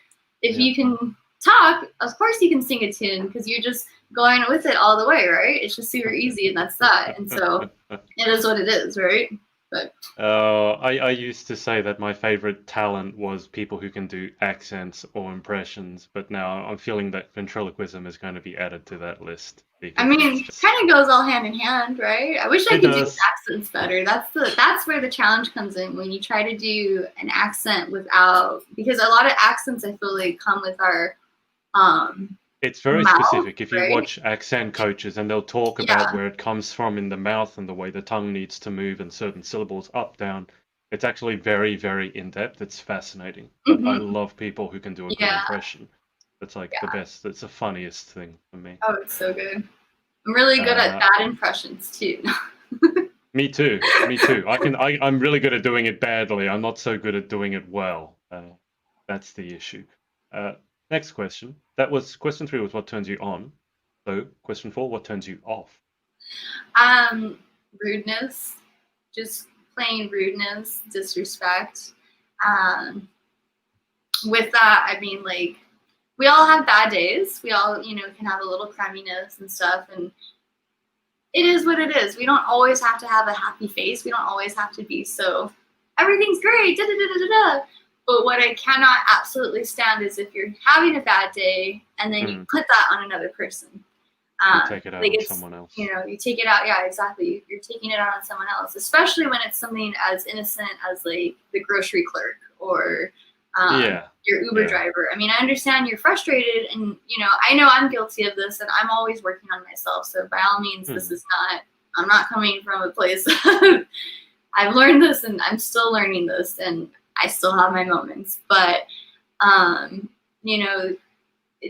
if you can talk, of course you can sing a tune because you're just going with it all the way, right? It's just super easy, and that's that. And so, it is what it is, right? But I used to say that my favorite talent was people who can do accents or impressions, but now I'm feeling that ventriloquism is going to be added to that list. I mean, it kind of goes all hand in hand, right? I wish I could do accents better. That's where the challenge comes in, when you try to do an accent without, because a lot of accents I feel like come with our it's very mouth, specific. If you right? watch accent coaches, and they'll talk about where it comes from in the mouth and the way the tongue needs to move and certain syllables up, down. It's actually very, very in-depth. It's fascinating. But I love people who can do a good impression. It's like the best. It's the funniest thing for me. Oh, it's so good. I'm really good at bad impressions too. Me too. Me too. I'm really good at doing it badly. I'm not so good at doing it well. That's the issue. Next question. That was question 3 was what turns you on. So question 4, what turns you off? Rudeness. Just plain rudeness, disrespect. With that, I mean, like, we all have bad days. We all, you know, can have a little crumminess and stuff, and it is what it is. We don't always have to have a happy face. We don't always have to be so, everything's great, da da da da da. But what I cannot absolutely stand is if you're having a bad day and then you put that on another person. You take it out on someone else. You know, you take it out. Yeah, exactly. You're taking it out on someone else, especially when it's something as innocent as like the grocery clerk or your Uber driver. I mean, I understand you're frustrated, and you know I'm guilty of this, and I'm always working on myself. So by all means, this is not. I'm not coming from a place. I've learned this, and I'm still learning this, and I still have my moments. But you know,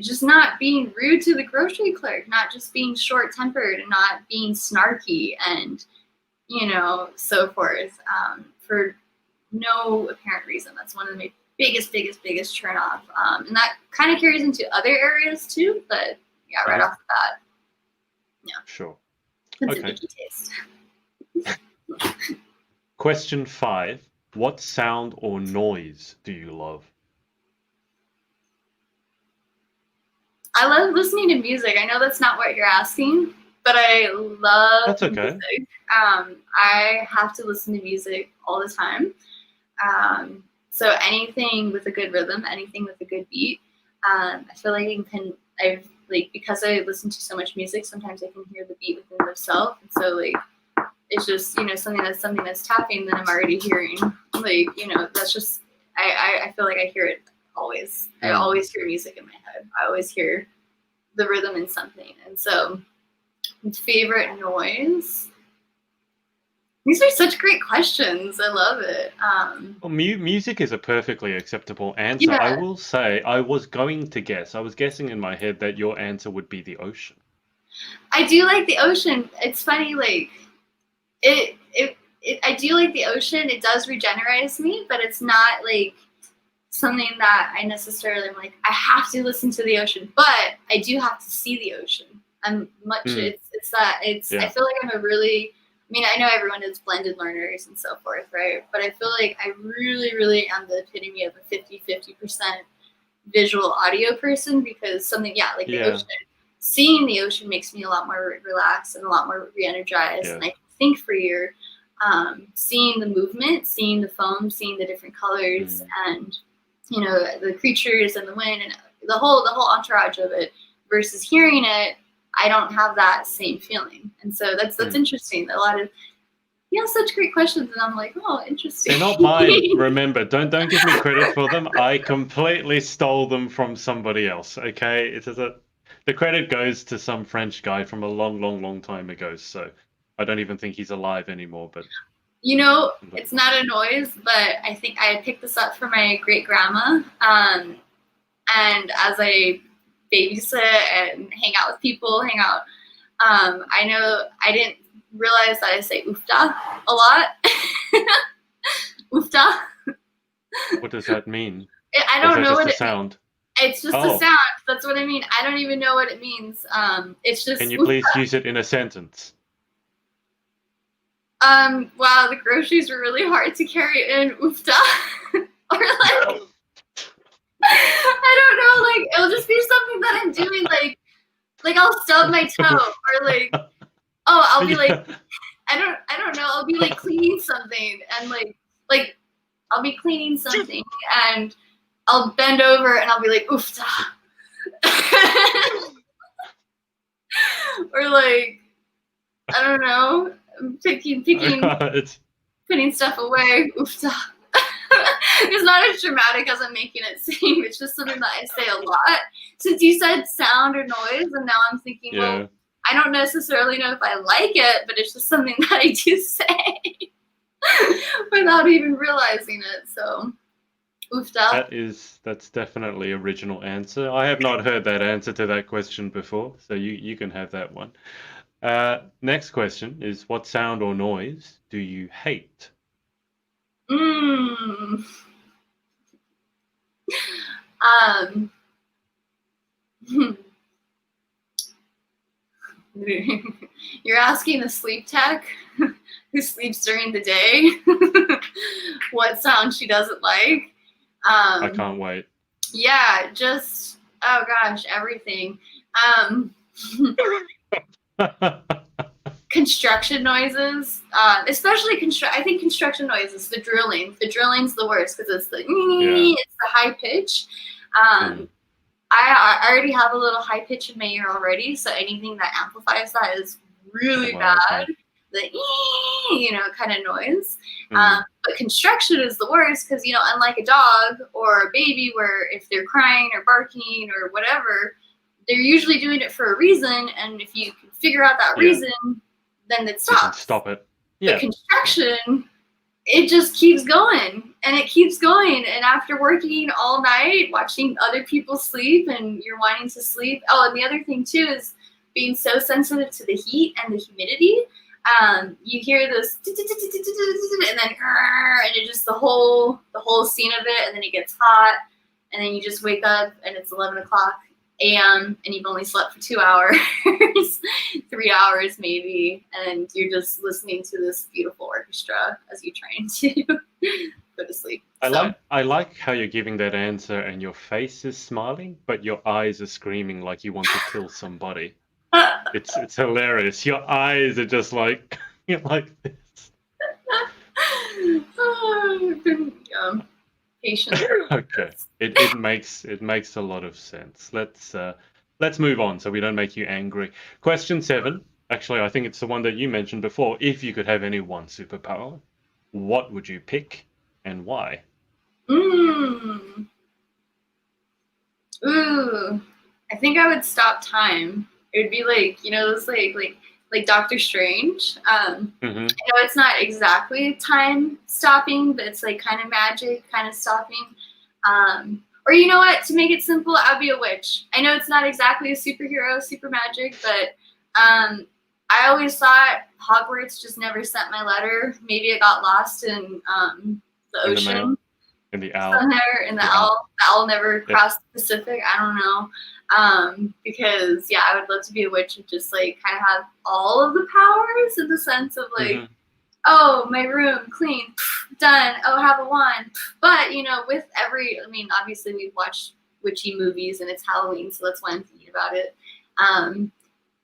just not being rude to the grocery clerk, not just being short-tempered, and not being snarky, and you know, so forth, for no apparent reason. That's one of my biggest turn off. And that kind of carries into other areas too, but yeah, right off the bat. Yeah. Sure. It's okay. an icky taste. Question 5. What sound or noise do you love? I love listening to music. I know that's not what you're asking, but I love That's okay. music. I have to listen to music all the time. So anything with a good rhythm, anything with a good beat, I feel like because I listen to so much music, sometimes I can hear the beat within itself. And so like, it's just, you know, something that's tapping that I'm already hearing. Like, you know, that's just, I feel like I hear it always. I always hear music in my head. I always hear the rhythm in something. And so favorite noise. These are such great questions. I love it. Well, music is a perfectly acceptable answer. I will say, I was guessing in my head that your answer would be the ocean. I do like the ocean. It's funny, like, I do like the ocean. It does regenerate me, but it's not like something that I necessarily am like, I have to listen to the ocean, but I do have to see the ocean. I feel like I'm I mean, I know everyone is blended learners and so forth, right? But I feel like I really, really am the epitome of a 50% visual audio person, because the ocean, seeing the ocean makes me a lot more relaxed and a lot more re-energized. And I can think freer, seeing the movement, seeing the foam, seeing the different colors, and, you know, the creatures and the wind and the whole entourage of it, versus hearing it. I don't have that same feeling. And so that's interesting. A lot of he has such great questions, and I'm like, oh, interesting. They're not mine. Remember, don't give me credit for them. I completely stole them from somebody else. Okay, the credit goes to some French guy from a long, long, long time ago. So I don't even think he's alive anymore. But You know, it's not a noise, but I think I picked this up for my great grandma. And as I babysit and hang out with people, I know I didn't realize that I say oofta a lot. Oofta. what does that mean? I don't know what it sound? means. It's just a sound. That's what I mean. I don't even know what it means. It's just. Can you please use it in a sentence? Wow, the groceries were really hard to carry in. Oofta. Or like. I don't know, like it'll just be something that I'm doing, like I'll stub my toe, or like, oh, I'll be like, I don't know, I'll be like cleaning something, and like I'll be cleaning something, and I'll bend over, and I'll be like, oofta, or like, I don't know, picking, putting stuff away, oofta. It's not as dramatic as I'm making it seem. It's just something that I say a lot. Since you said sound or noise, and now I'm thinking, well, I don't necessarily know if I like it, but it's just something that I do say without even realizing it. So, oofda. That's definitely original answer. I have not heard that answer to that question before, so you can have that one. Next question is, what sound or noise do you hate? You're asking the sleep tech who sleeps during the day what sound she doesn't like. I can't wait. Yeah, just, oh gosh, everything. Construction noises, especially I think construction noises, the drilling. The drilling's the worst because it's the high pitch. I already have a little high pitch in my ear already, so anything that amplifies that is really bad. The kind of noise. But construction is the worst because, unlike a dog or a baby, where if they're crying or barking or whatever, they're usually doing it for a reason, and if you can figure out that reason, then it stops. You can stop it. Yeah. But construction, it just keeps going, and it keeps going. And after working all night, watching other people sleep, and you're wanting to sleep. Oh, and the other thing too is being so sensitive to the heat and the humidity. You hear this, and then, and it just the whole scene of it, and then it gets hot, and then you just wake up, and it's 11 o'clock a.m. and you've only slept for 2 hours, 3 hours maybe, and you're just listening to this beautiful orchestra as you trying to go to sleep. I like how you're giving that answer and your face is smiling, but your eyes are screaming like you want to kill somebody. It's hilarious. Your eyes are just like you're like this. Patient. Okay, it makes a lot of sense. Let's move on so we don't make you angry. Question 7. Actually, I think it's the one that you mentioned before. If you could have any one superpower, what would you pick and why? Ooh, I think I would stop time. It would be like, those like Doctor Strange. It's not exactly time stopping, but it's like kind of magic, kind of stopping. Or you know what? To make it simple, I'd be a witch. I know it's not exactly a superhero, super magic, but I always thought Hogwarts just never sent my letter. Maybe it got lost in the ocean. In the owl. Somewhere in the owl. The owl never crossed the Pacific. I don't know. Because I would love to be a witch and just like kind of have all of the powers in the sense of like, oh, my room clean, done. Oh, have a wand. But with obviously we've watched witchy movies and it's Halloween, so that's why I'm thinking about it.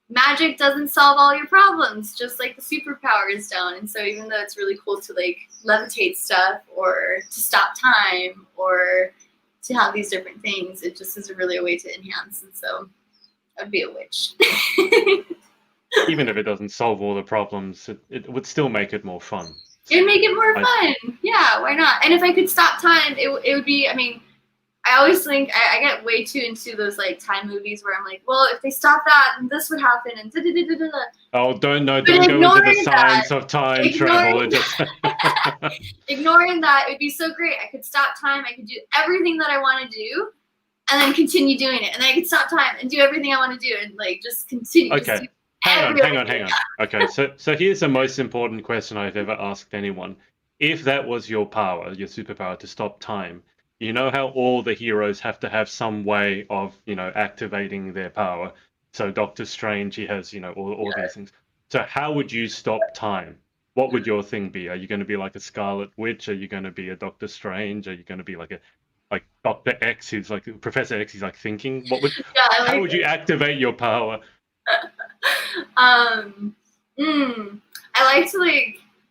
Magic doesn't solve all your problems, just like the superpowers don't. And so even though it's really cool to like levitate stuff or to stop time or to have these different things, it just is really a way to enhance. And so I'd be a witch. Even if it doesn't solve all the problems, it would still make it more fun. It'd make it more fun. Yeah, why not? And if I could stop time, it would be, I mean, I always think I get way too into those like time movies where I'm like, well, if they stop that, then this would happen, and da da da da da. Oh, don't go into the science of time travel. Ignoring that, it'd be so great. I could stop time. I could do everything that I want to do, and then continue doing it. And then I could stop time and do everything I want to do, and like just continue. Okay, just hang on. Okay, so here's the most important question I've ever asked anyone. If that was your power, your superpower to stop time, you know how all the heroes have to have some way of, activating their power. So Doctor Strange, he has, all these things. So how would you stop time? What would your thing be? Are you going to be like a Scarlet Witch? Are you going to be a Doctor Strange? Are you going to be like Dr. X, who's like Professor X, he's like thinking? How would you activate your power?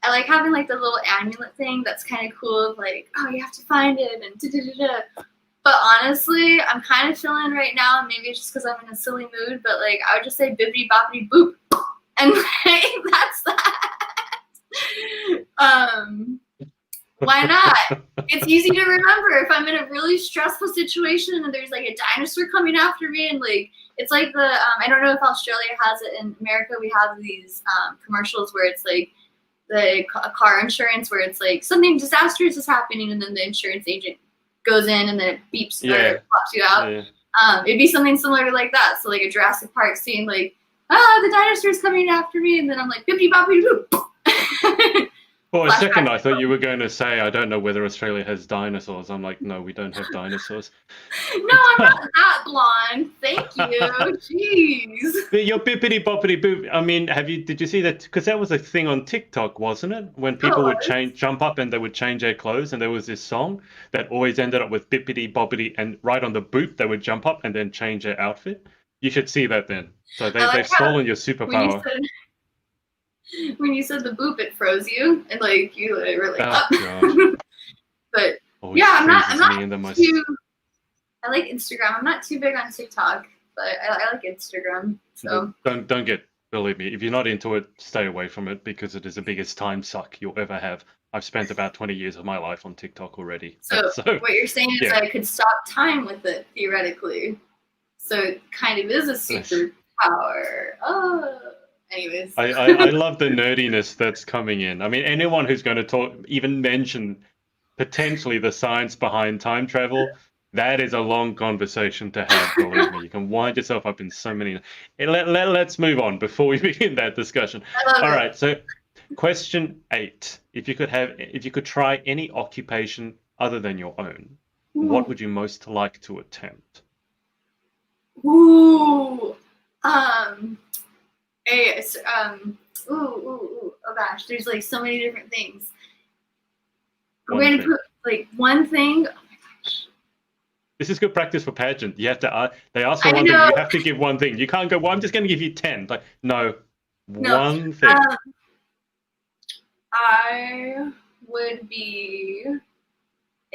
I like having like the little amulet thing that's kind of cool, like, oh, you have to find it and da-da-da-da. But honestly, I'm kind of feeling right now, and maybe it's just because I'm in a silly mood, but like I would just say bippity boppity boop, and like that's that. Why not? It's easy to remember if I'm in a really stressful situation and there's like a dinosaur coming after me, and like it's like the I don't know if Australia has it. In America, we have these commercials where it's like the car insurance, where it's like something disastrous is happening, and then the insurance agent goes in and then it beeps or pops you out. It'd be something similar to like that. So like a Jurassic Park scene, like, the dinosaur's coming after me, and then I'm like, bippy boppy boop. For a second, I thought you were going to say, I don't know whether Australia has dinosaurs. I'm like, no, we don't have dinosaurs. No, I'm not that blonde. Thank you. Jeez. But your bippity boppity boop. I mean, did you see that? Because that was a thing on TikTok, wasn't it? When people would jump up and they would change their clothes, and there was this song that always ended up with bippity boppity, and right on the boop they would jump up and then change their outfit. You should see that then. So they've stolen your superpower. When you said the boop, it froze you, and like you were like, But yeah, I'm not too. I like Instagram. I'm not too big on TikTok, but I like Instagram. So believe me, if you're not into it, stay away from it, because it is the biggest time suck you'll ever have. I've spent about 20 years of my life on TikTok already. So what you're saying is I could stop time with it theoretically. So it kind of is a superpower. Oh. Anyways. I love the nerdiness that's coming in. I mean, anyone who's going to even mention potentially the science behind time travel, that is a long conversation to have, believe me. You can wind yourself up in so many. Let's move on before we begin that discussion. All right, so question 8. If you could try any occupation other than your own, what would you most like to attempt? Oh gosh, there's like so many different things. We're going to put like one thing. Oh my gosh. This is good practice for pageant. You have to. They ask for one thing. You have to give one thing. You can't go, well, I'm just going to give you 10. Like, no, one thing. I would be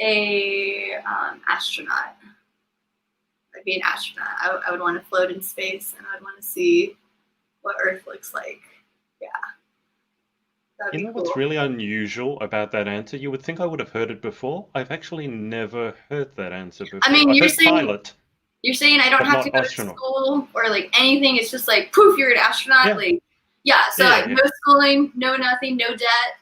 a astronaut. I'd be an astronaut. I would want to float in space, and I'd want to see what Earth looks like. Yeah. You know what's really unusual about that answer? You would think I would have heard it before. I've actually never heard that answer before. I mean, you're saying pilot. You're saying I don't have to go to school or like anything. It's just like poof, you're an astronaut. So no schooling, no nothing, no debt.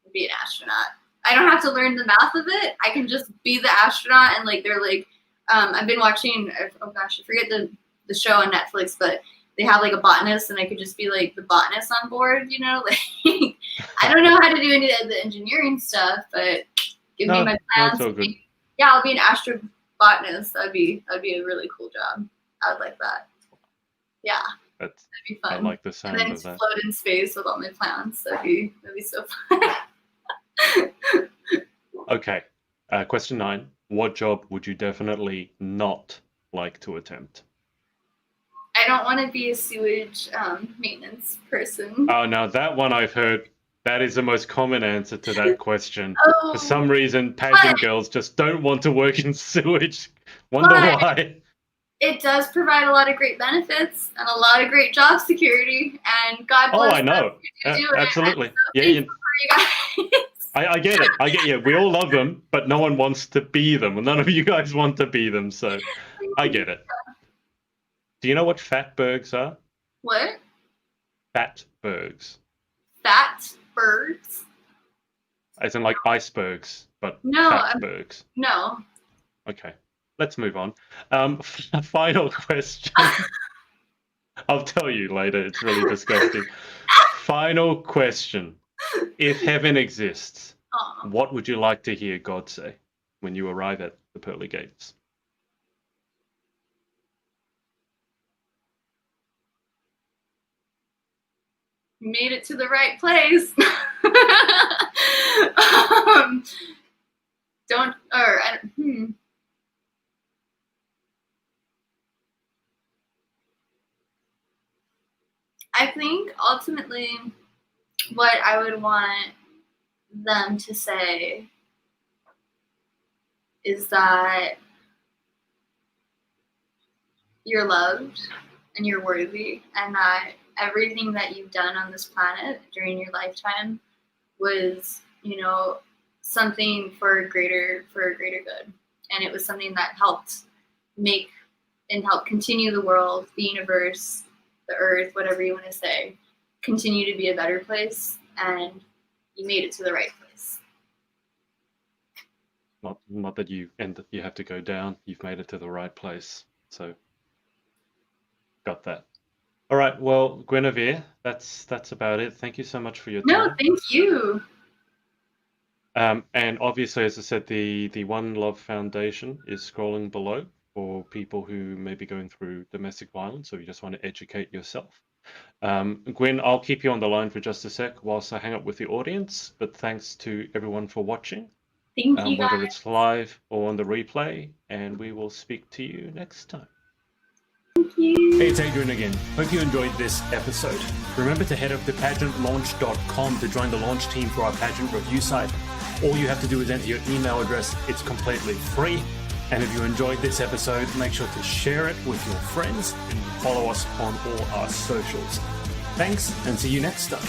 I'd be an astronaut. I don't have to learn the math of it. I can just be the astronaut, and like they're like, I've been watching. Oh gosh, I forget the show on Netflix, but they have like a botanist, and I could just be like the botanist on board, like I don't know how to do any of the engineering stuff, but give me my plans. Yeah, I'll be an astrobotanist. That'd be a really cool job. I would like that. Yeah. That'd be fun. I like the sound of that. Float in space with all my plants. That'd be so fun. Okay. Question 9. What job would you definitely not like to attempt? I don't want to be a sewage maintenance person. Oh, now that one I've heard, that is the most common answer to that question. For some reason, pageant girls just don't want to work in sewage. Wonder why. It does provide a lot of great benefits and a lot of great job security, and God bless I know. those who do it. Absolutely. I'm so Yeah, thankful for you guys. I get it. I get you. We all love them, but no one wants to be them. None of you guys want to be them, so I get it. Do you know what fatbergs are? What? Fatbergs. Fat birds? As in like icebergs, but No, fatbergs. No. Okay, let's move on. Final question. I'll tell you later. It's really disgusting. Final question. If heaven exists, what would you like to hear God say when you arrive at the pearly gates? You made it to the right place. I think ultimately what I would want them to say is that you're loved and you're worthy, and that everything that you've done on this planet during your lifetime was, something for a greater good. And it was something that helped make and help continue the world, the universe, the earth, whatever you want to say, continue to be a better place, and you made it to the right place. Not that you have to go down. You've made it to the right place. So got that. All right. Well, Guinevere, that's about it. Thank you so much for your time. No, thank you. And obviously, as I said, the One Love Foundation is scrolling below for people who may be going through domestic violence, or you just want to educate yourself. Gwen, I'll keep you on the line for just a sec whilst I hang up with the audience, but thanks to everyone for watching. Thank you, whether guys. it's live or on the replay, and we will speak to you next time. Thank you. Hey, it's Adrian again. Hope you enjoyed this episode. Remember to head up to pageantlaunch.com to join the launch team for our pageant review site. All you have to do is enter your email address. It's completely free. And if you enjoyed this episode, make sure to share it with your friends and follow us on all our socials. Thanks, and see you next time.